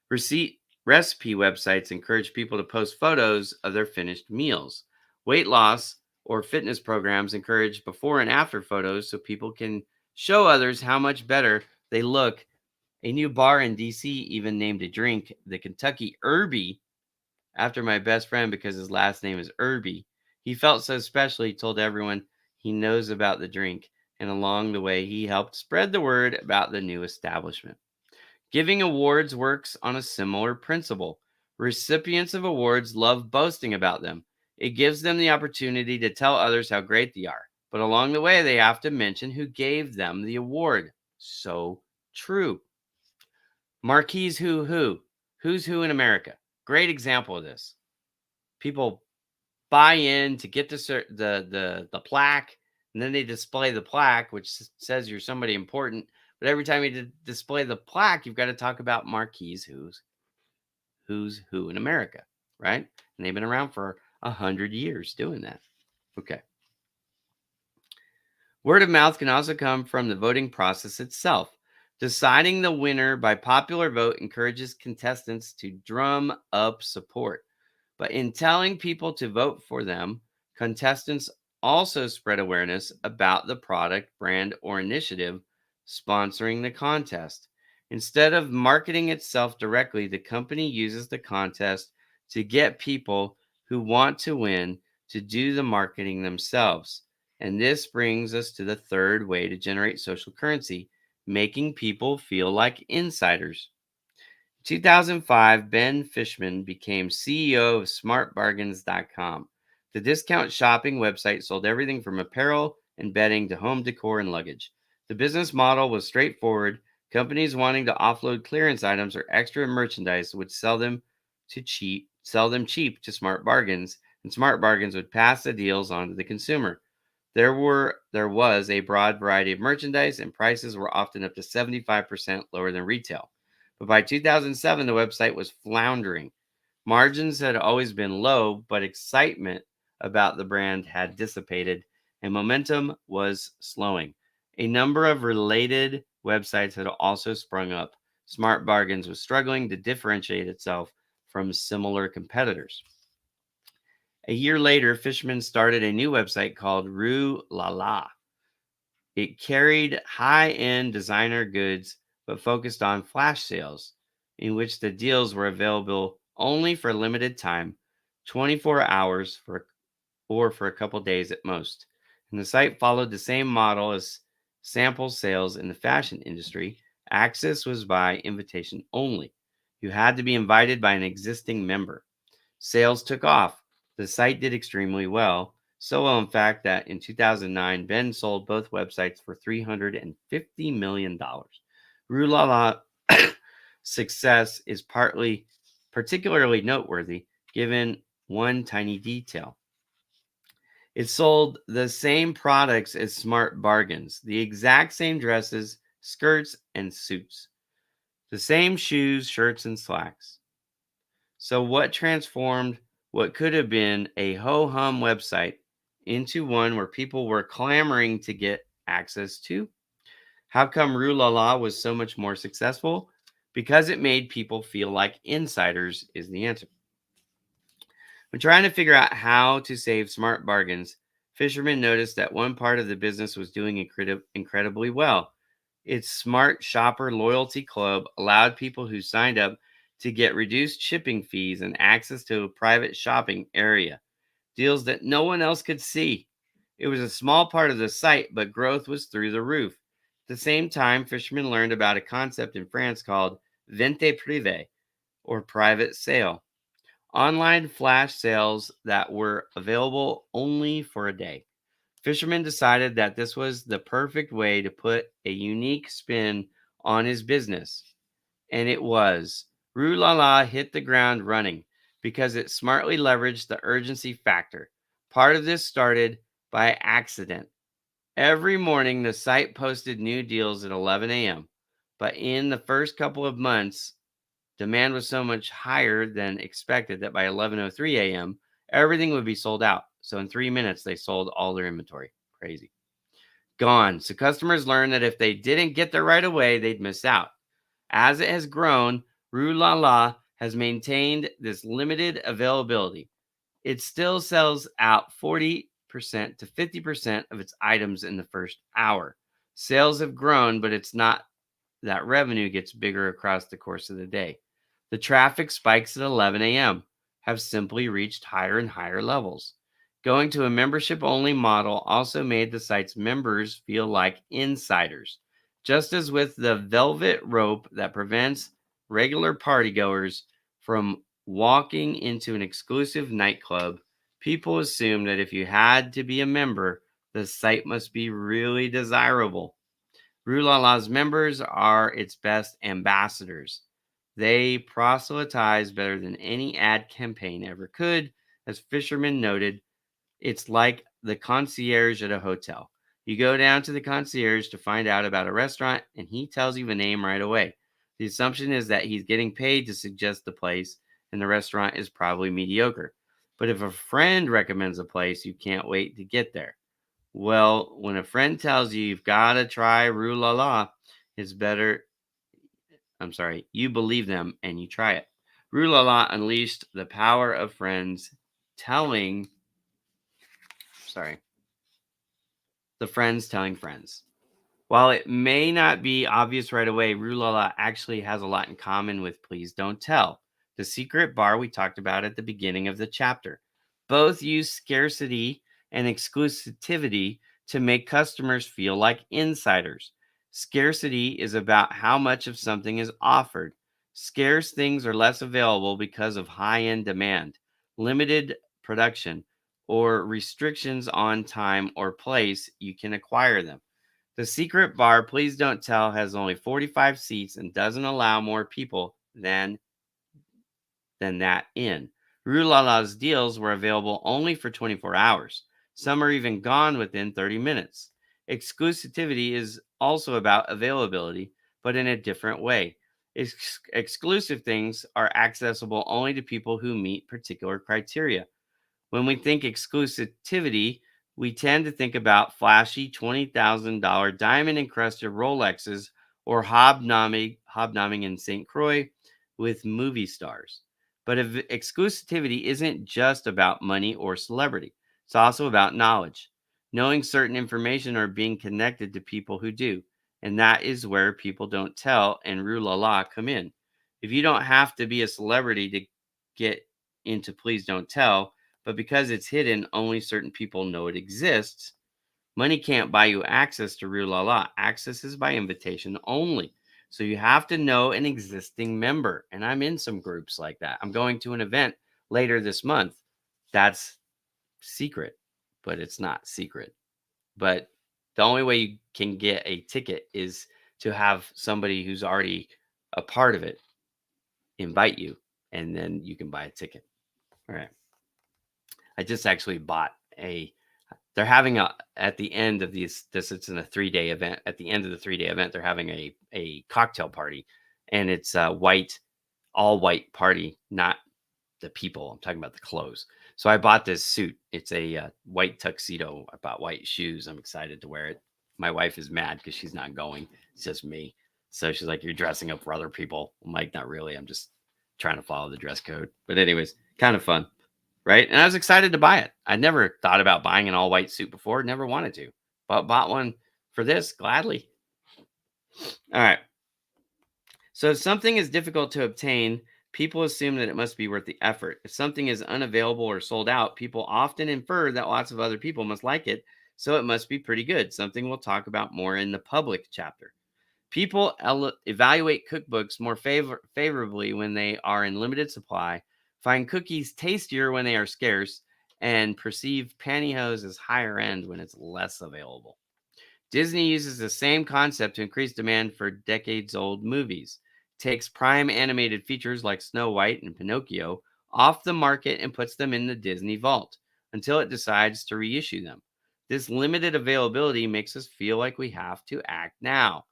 Recipe websites encourage people to post photos of their finished meals. Weight loss or fitness programs encourage before and after photos so people can show others how much better they look. A new bar in DC even named a drink the Kentucky Irby after my best friend because his last name is Irby. He felt so special, he told everyone he knows about the drink, and along the way, he helped spread the word about the new establishment. Giving awards works on a similar principle. Recipients of awards love boasting about them. It gives them the opportunity to tell others how great they are. But along the way, they have to mention who gave them the award. So true. Marquise Who. Who's Who in America? Great example of this. People buy in to get the plaque, and then they display the plaque, which says you're somebody important. But every time you display the plaque, you've got to talk about Marquise Who's Who in America, right? And they've been around for 100 years doing that. Okay. Word of mouth can also come from the voting process itself. Deciding the winner by popular vote encourages contestants to drum up support. But in telling people to vote for them, Contestants also spread awareness about the product, brand, or initiative sponsoring the contest. Instead of marketing itself directly, the company uses the contest to get people who want to win to do the marketing themselves. And this brings us to the third way to generate social currency, making people feel like insiders. 2005, Ben Fishman became CEO of SmartBargains.com. The discount shopping website sold everything from apparel and bedding to home decor and luggage. The business model was straightforward. Companies wanting to offload clearance items or extra merchandise would sell them cheap to Smart Bargains, and Smart Bargains would pass the deals on to the consumer. There was a broad variety of merchandise, and prices were often up to 75% lower than retail. But by 2007, the website was floundering. Margins had always been low, but excitement about the brand had dissipated and momentum was slowing. A number of related websites had also sprung up. Smart Bargains was struggling to differentiate itself from similar competitors. A year later, Fishman started a new website called Rue La La. It carried high end designer goods but focused on flash sales, in which the deals were available only for a limited time, 24 hours or for a couple days at most. And the site followed the same model as sample sales in the fashion industry. Access was by invitation only. You had to be invited by an existing member. Sales took off. The site did extremely well. So well, in fact, that in 2009, Ben sold both websites for $350 million. Rulala success is particularly noteworthy given one tiny detail. It sold the same products as Smart Bargains, the exact same dresses, skirts, and suits, the same shoes, shirts, and slacks. So, what transformed what could have been a ho hum website into one where people were clamoring to get access to? How come Rue La La was so much more successful? Because it made people feel like insiders, is the answer. When trying to figure out how to save Smart Bargains, Fisherman noticed that one part of the business was doing incredibly well. Its Smart Shopper Loyalty Club allowed people who signed up to get reduced shipping fees and access to a private shopping area, deals that no one else could see. It was a small part of the site, but growth was through the roof. At the same time, Fisherman learned about a concept in France called vente privée, or private sale. Online flash sales that were available only for a day. Fisherman decided that this was the perfect way to put a unique spin on his business. And it was. Rue La La hit the ground running because it smartly leveraged the urgency factor. Part of this started by accident. Every morning, the site posted new deals at 11 a.m. But in the first couple of months, demand was so much higher than expected that by 11:03 a.m., everything would be sold out. So in 3 minutes, they sold all their inventory. Crazy. Gone. So customers learned that if they didn't get there right away, they'd miss out. As it has grown, Rue La La has maintained this limited availability. It still sells out 40% to 50% of its items in the first hour. Sales have grown, but it's not that revenue gets bigger across the course of the day. The traffic spikes at 11 a.m. have simply reached higher and higher levels. Going to a membership only model also made the site's members feel like insiders. Just as with the velvet rope that prevents regular partygoers from walking into an exclusive nightclub, people assume that if you had to be a member, the site must be really desirable. Rue La La's members are its best ambassadors. They proselytize better than any ad campaign ever could. As Fisherman noted, it's like the concierge at a hotel. You go down to the concierge to find out about a restaurant, and he tells you the name right away. The assumption is that he's getting paid to suggest the place, and the restaurant is probably mediocre. But if a friend recommends a place, you can't wait to get there. Well, when a friend tells you you've got to try Rue La La, it's better. You believe them and you try it. Rue La La unleashed the power of friends telling Sorry. The friends telling friends. While it may not be obvious right away, Rue La La actually has a lot in common with Please Don't Tell, the secret bar we talked about at the beginning of the chapter. Both use scarcity and exclusivity to make customers feel like insiders. Scarcity is about how much of something is offered. Scarce things are less available because of high end demand, limited production, or restrictions on time or place you can acquire them. The secret bar, Please Don't Tell, has only 45 seats and doesn't allow more people than that in. Rue La La's deals were available only for 24 hours. Some are even gone within 30 minutes. Exclusivity is also about availability, but in a different way. Exclusive things are accessible only to people who meet particular criteria. When we think exclusivity, we tend to think about flashy $20,000 diamond encrusted Rolexes or hobnobbing in St. Croix with movie stars. But if exclusivity isn't just about money or celebrity, it's also about knowledge, knowing certain information or being connected to people who do. And that is where People Don't Tell and Rue La La come in. If you don't have to be a celebrity to get into Please Don't Tell, but because it's hidden, only certain people know it exists. Money can't buy you access to Rue La La. Access is by invitation only. So you have to know an existing member. And I'm in some groups like that. I'm going to an event later this month. That's secret, but it's not secret. But the only way you can get a ticket is to have somebody who's already a part of it invite you, and then you can buy a ticket. All right. I just actually bought a. They're having a at the end of this. It's in a 3-day event. At the end of the 3-day event, they're having a cocktail party, and it's a all white party, not the people. I'm talking about the clothes. So I bought this suit. It's a white tuxedo. I bought white shoes. I'm excited to wear it. My wife is mad because she's not going. It's just me. So she's like, "You're dressing up for other people." I'm like, "Not really. I'm just trying to follow the dress code." But anyways, kind of fun. Right? And I was excited to buy it. I never thought about buying an all white suit before, never wanted to, but bought one for this gladly. All right. So if something is difficult to obtain, people assume that it must be worth the effort. If something is unavailable or sold out, people often infer that lots of other people must like it, so it must be pretty good, something we'll talk about more in the public chapter. People evaluate cookbooks more favorably when they are in limited supply, find cookies tastier when they are scarce, and perceive pantyhose as higher end when it's less available. Disney uses the same concept to increase demand for decades old movies. Takes prime animated features like Snow White and Pinocchio off the market and puts them in the Disney vault until it decides to reissue them. This limited availability makes us feel like we have to act now.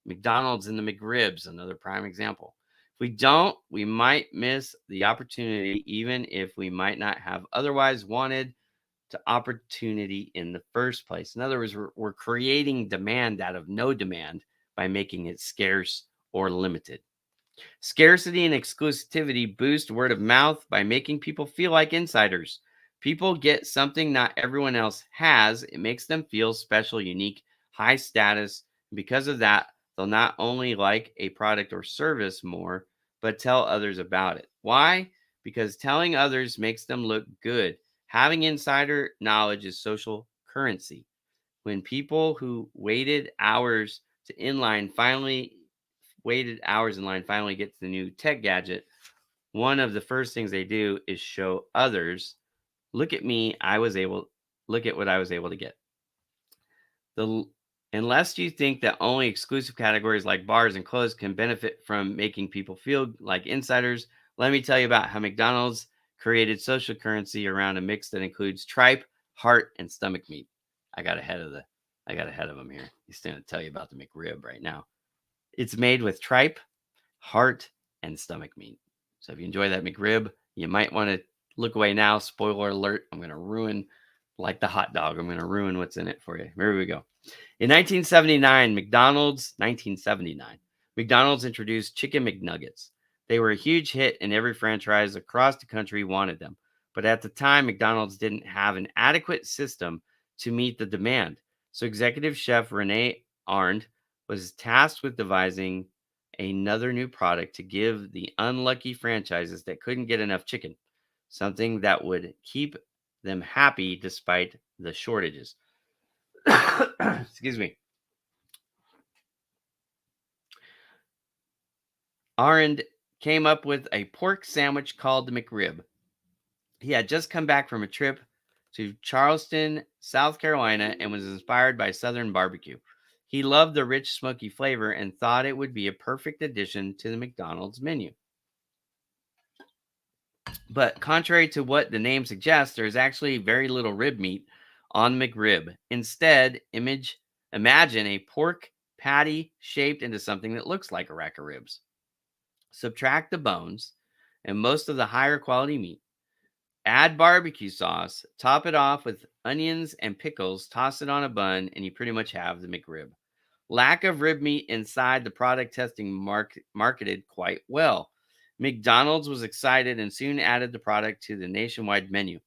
McDonald's and the McRibs, another prime example. If we don't, we might miss the opportunity, even if we might not have otherwise wanted to opportunity in the first place. In other words, we're creating demand out of no demand by making it scarce or limited. Scarcity and exclusivity boost word of mouth by making people feel like insiders. People get something not everyone else has. It makes them feel special, unique, high status. Because of that, they'll not only like a product or service more, but tell others about it. Why? Because telling others makes them look good. Having insider knowledge is social currency. When people who waited hours in line finally get to the new tech gadget, one of the first things they do is show others, look at me, look at what I was able to get. Unless you think that only exclusive categories like bars and clothes can benefit from making people feel like insiders, let me tell you about how McDonald's created social currency around a mix that includes tripe, heart, and stomach meat. I got ahead of them here. He's going to tell you about the McRib right now. It's made with tripe, heart, and stomach meat. So if you enjoy that McRib, you might want to look away now. Spoiler alert, I'm going to ruin, like the hot dog, I'm going to ruin what's in it for you. Here we go. In 1979, McDonald's introduced Chicken McNuggets. They were a huge hit, and every franchise across the country wanted them. But at the time, McDonald's didn't have an adequate system to meet the demand. So executive chef Rene Arndt was tasked with devising another new product to give the unlucky franchises that couldn't get enough chicken, something that would keep them happy despite the shortages. Excuse me. Arndt came up with a pork sandwich called the McRib. He had just come back from a trip to Charleston, South Carolina, and was inspired by Southern barbecue. He loved the rich, smoky flavor and thought it would be a perfect addition to the McDonald's menu. But contrary to what the name suggests, there is actually very little rib meat on McRib. Instead, imagine a pork patty shaped into something that looks like a rack of ribs. Subtract the bones and most of the higher quality meat. Add barbecue sauce, top it off with onions and pickles, toss it on a bun, and you pretty much have the McRib. Lack of rib meat inside the product testing marketed quite well. McDonald's was excited and soon added the product to the nationwide menu.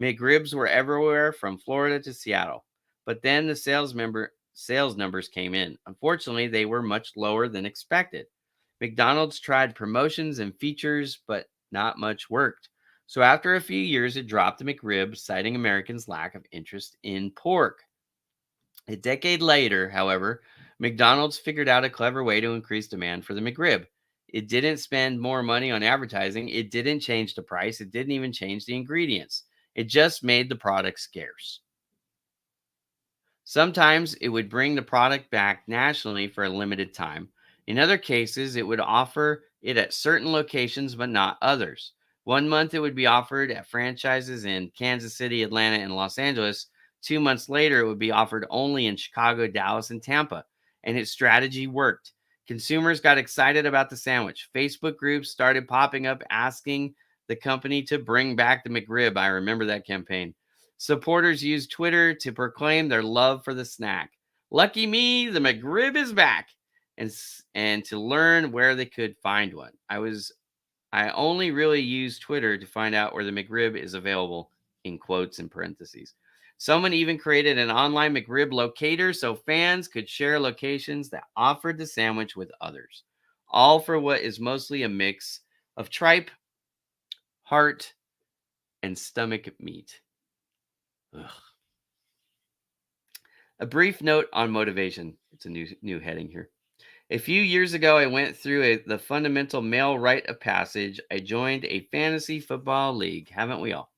McRibs were everywhere from Florida to Seattle. But then the sales numbers came in. Unfortunately, they were much lower than expected. McDonald's tried promotions and features, but not much worked. So after a few years, it dropped the McRib, citing Americans' lack of interest in pork. A decade later, however, McDonald's figured out a clever way to increase demand for the McRib. It didn't spend more money on advertising. It didn't change the price. It didn't even change the ingredients. It just made the product scarce. Sometimes it would bring the product back nationally for a limited time. In other cases, it would offer it at certain locations but not others. One month it would be offered at franchises in Kansas City, Atlanta, and Los Angeles. 2 months later, it would be offered only in Chicago, Dallas, and Tampa. And its strategy worked. Consumers got excited about the sandwich. Facebook groups started popping up asking the company to bring back the McRib. I remember that campaign. Supporters used Twitter to proclaim their love for the snack. Lucky me, the McRib is back. And to learn where they could find one. I only really use Twitter to find out where the McRib is available, in quotes and parentheses. Someone even created an online McRib locator so fans could share locations that offered the sandwich with others. All for what is mostly a mix of tripe, heart, and stomach meat. Ugh. A brief note on motivation. It's a new heading here. A few years ago, I went through the fundamental male rite of passage. I joined a fantasy football league. Haven't we all?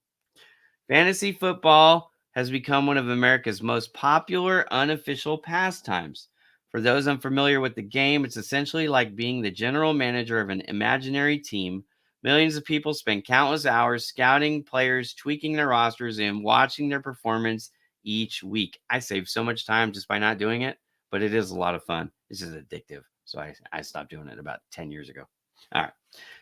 Fantasy football has become one of America's most popular unofficial pastimes. For those unfamiliar with the game, it's essentially like being the general manager of an imaginary team. Millions of people spend countless hours scouting players, tweaking their rosters, and watching their performance each week. I save so much time just by not doing it, but it is a lot of fun. It's just addictive. So I stopped doing it about 10 years ago. All right.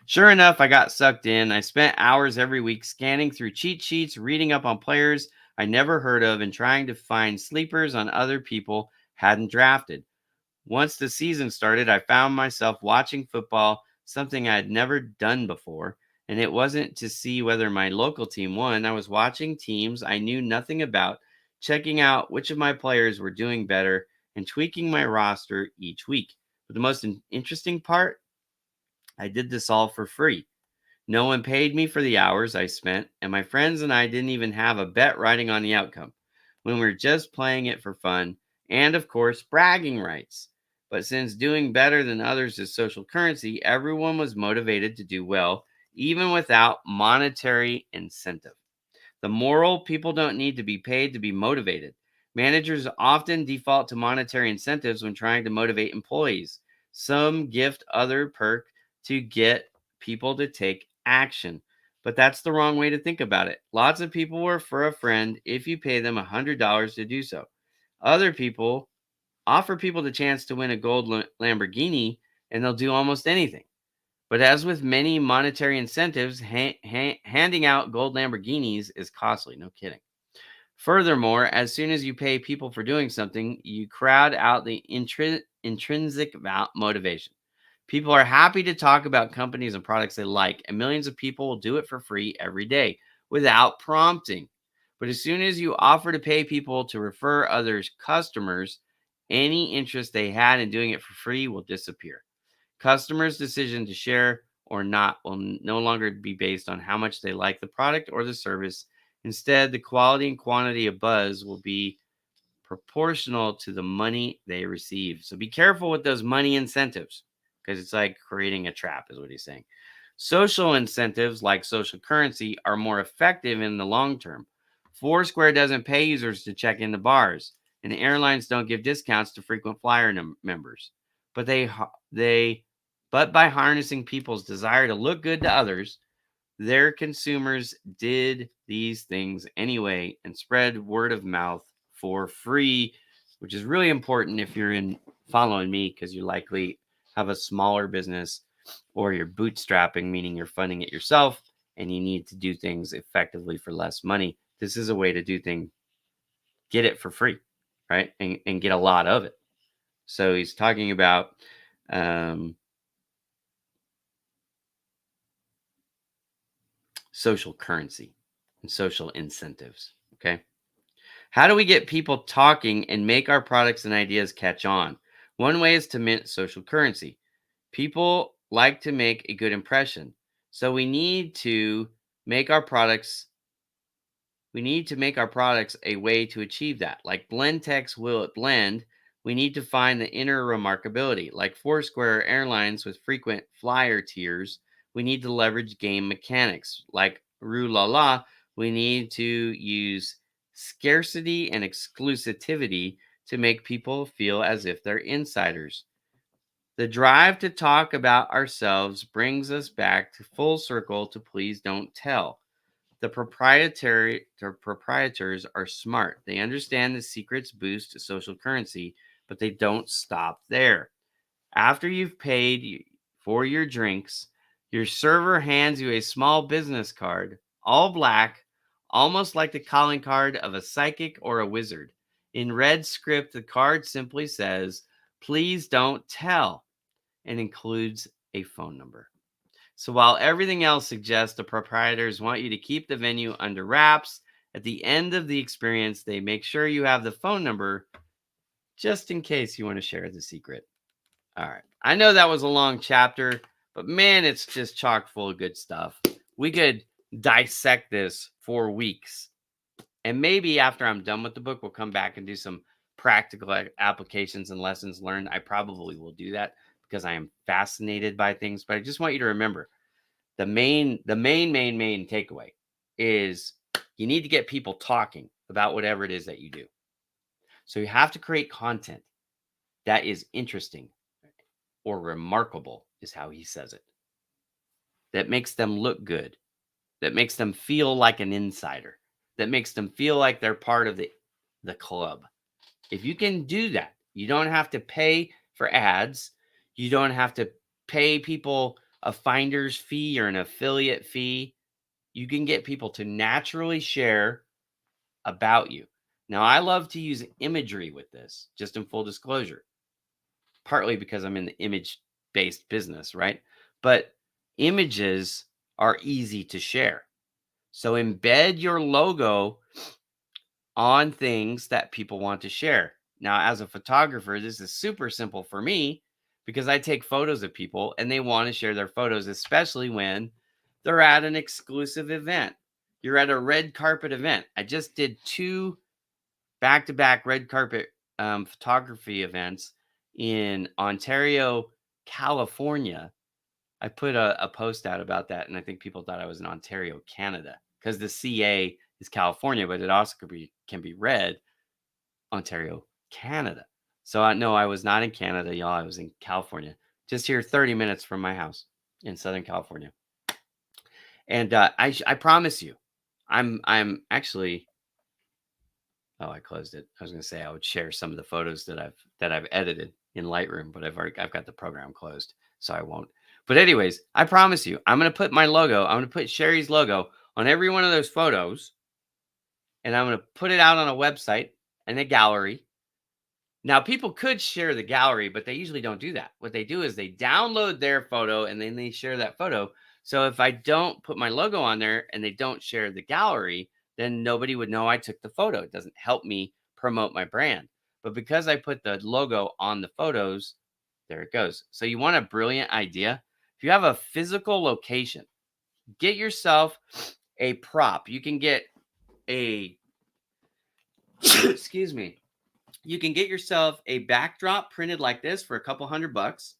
Sure enough, I got sucked in. I spent hours every week scanning through cheat sheets, reading up on players I never heard of, and trying to find sleepers on other people hadn't drafted. Once the season started, I found myself watching football, something I had never done before. And it wasn't to see whether my local team won. I was watching teams I knew nothing about, checking out which of my players were doing better, and tweaking my roster each week. But the most interesting part, I did this all for free. No one paid me for the hours I spent, and my friends and I didn't even have a bet riding on the outcome. When we were just playing it for fun, and of course, bragging rights. But since doing better than others is social currency, everyone was motivated to do well, even without monetary incentive. The moral, people don't need to be paid to be motivated. Managers often default to monetary incentives when trying to motivate employees. Some gift other perk to get people to take action. But that's the wrong way to think about it. Lots of people will refer a friend if you pay them $100 to do so. Other people offer people the chance to win a gold Lamborghini, and they'll do almost anything. But as with many monetary incentives, handing out gold Lamborghinis is costly. No kidding. Furthermore, as soon as you pay people for doing something, you crowd out the intrinsic motivation. People are happy to talk about companies and products they like, and millions of people will do it for free every day without prompting. But as soon as you offer to pay people to refer others customers, any interest they had in doing it for free will disappear. Customers' decision to share or not will no longer be based on how much they like the product or the service. Instead, the quality and quantity of buzz will be proportional to the money they receive. So be careful with those money incentives because it's like creating a trap, is what he's saying. Social incentives like social currency are more effective in the long term. Foursquare doesn't pay users to check into bars, and airlines don't give discounts to frequent flyer members. But but by harnessing people's desire to look good to others, their consumers did these things anyway and spread word of mouth for free, which is really important if you're in following me because you likely have a smaller business or you're bootstrapping, meaning you're funding it yourself and you need to do things effectively for less money. This is a way to do things, get it for free, right? And get a lot of it. So he's talking about social currency and social incentives. Okay. How do we get people talking and make our products and ideas catch on? One way is to mint social currency. People like to make a good impression. So make our products we need to make our products a way to achieve that. Like blend text will it blend, we need to find the inner remarkability. Like Foursquare Airlines with frequent flyer tiers, we need to leverage game mechanics. Like Rue La La, we need to use scarcity and exclusivity to make people feel as if they're insiders. The drive to talk about ourselves brings us back to full circle to please don't tell. The proprietors are smart. They understand the secrets boost social currency, but they don't stop there. After you've paid for your drinks, your server hands you a small business card, all black, almost like the calling card of a psychic or a wizard. In red script, the card simply says, "Please don't tell," and includes a phone number. So while everything else suggests the proprietors want you to keep the venue under wraps, at the end of the experience, they make sure you have the phone number just in case you want to share the secret. All right. I know that was a long chapter, but man, it's just chock full of good stuff. We could dissect this for weeks. And maybe after I'm done with the book, we'll come back and do some practical applications and lessons learned. I probably will do that because I am fascinated by things. But I just want you to remember the main takeaway is you need to get people talking about whatever it is that you do. So you have to create content that is interesting or remarkable, is how he says it, that makes them look good, that makes them feel like an insider, that makes them feel like they're part of the club. If you can do that, you don't have to pay for ads. You don't have to pay people a finder's fee or an affiliate fee. You can get people to naturally share about you. Now, I love to use imagery with this, just in full disclosure, partly because I'm in the image-based business, right? But images are easy to share. So embed your logo on things that people want to share. Now, as a photographer, this is super simple for me because I take photos of people and they want to share their photos, especially when they're at an exclusive event. You're at a red carpet event. I just did 2 back-to-back red carpet photography events in Ontario, California. I put a post out about that, and I think people thought I was in Ontario, Canada, because the CA is California, but it also can be read Ontario, Canada. So no, I was not in Canada, y'all. I was in California, just here 30 minutes from my house in Southern California. And I promise you, I'm actually. Oh, I closed it. I was going to say I would share some of the photos that I've edited in Lightroom, but I've got the program closed, so I won't. But anyways, I promise you, I'm going to put my logo. I'm going to put Sherry's logo on every one of those photos, and I'm going to put it out on a website and a gallery. Now, people could share the gallery, but they usually don't do that. What they do is they download their photo and then they share that photo. So if I don't put my logo on there and they don't share the gallery, then nobody would know I took the photo. It doesn't help me promote my brand. But because I put the logo on the photos, there it goes. So you want a brilliant idea? If you have a physical location, get yourself a prop. You can get a excuse me. You can get yourself a backdrop printed like this for a couple $100,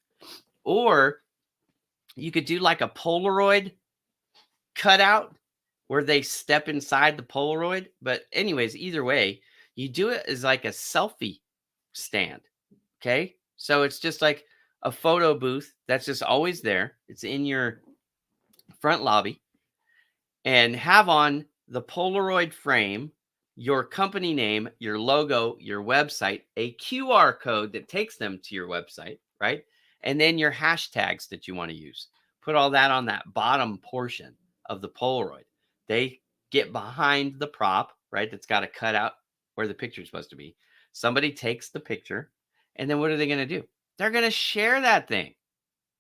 or you could do like a Polaroid cutout where they step inside the Polaroid. But anyways, either way, you do it as like a selfie stand. Okay. So it's just like a photo booth that's just always there. It's in your front lobby, and have on the Polaroid frame your company name, your logo, your website, a QR code that takes them to your website, right? And then your hashtags that you want to use. Put all that on that bottom portion of the Polaroid. They get behind the prop, right? That's got a cutout where the picture is supposed to be. Somebody takes the picture, and then what are they going to do? They're going to share that thing.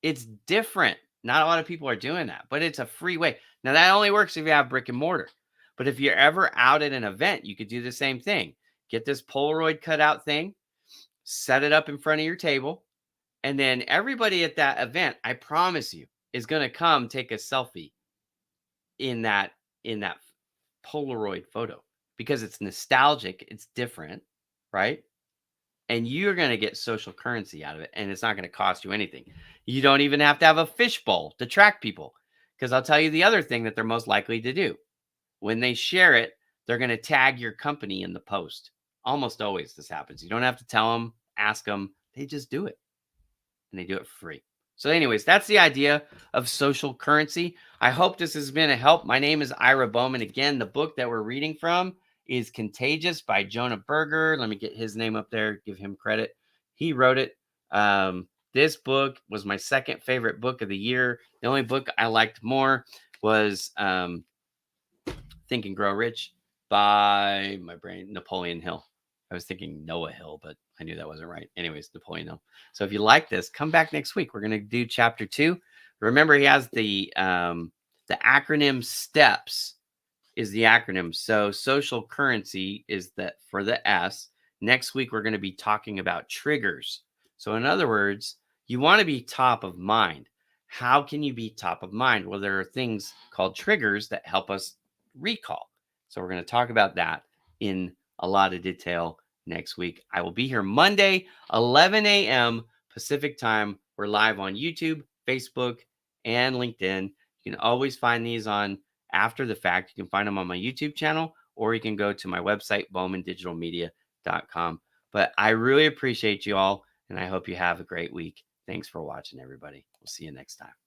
It's different. Not a lot of people are doing that, but it's a free way. Now, that only works if you have brick and mortar. But if you're ever out at an event, you could do the same thing. Get this Polaroid cutout thing, set it up in front of your table, and then everybody at that event, I promise you, is going to come take a selfie in that Polaroid photo because it's nostalgic, it's different, right? And you're going to get social currency out of it, and it's not going to cost you anything. You don't even have to have a fishbowl to track people, because I'll tell you the other thing that they're most likely to do. When they share it, they're going to tag your company in the post. Almost always this happens. You don't have to tell them, ask them. They just do it, and they do it free. So anyways, that's the idea of social currency. I hope this has been a help. My name is Ira Bowman. Again, the book that we're reading from is Contagious by Jonah Berger. Let me get his name up there, give him credit. He wrote it. This book was my second favorite book of the year. The only book I liked more was Think and Grow Rich by Napoleon Hill. I was thinking Noah Hill, but I knew that wasn't right. Anyways, Napoleon Hill. So if you like this, come back next week. We're going to do chapter 2. Remember, he has the acronym STEPS is the acronym. So social currency is that for the S. Next week, we're going to be talking about triggers. So in other words, you want to be top of mind. How can you be top of mind? Well, there are things called triggers that help us recall. So we're going to talk about that in a lot of detail next week. I will be here Monday, 11 a.m. Pacific time. We're live on YouTube, Facebook, and LinkedIn. You can always find these on after the fact. You can find them on my YouTube channel, or you can go to my website, bowmandigitalmedia.com. But I really appreciate you all, and I hope you have a great week. Thanks for watching, everybody. We'll see you next time.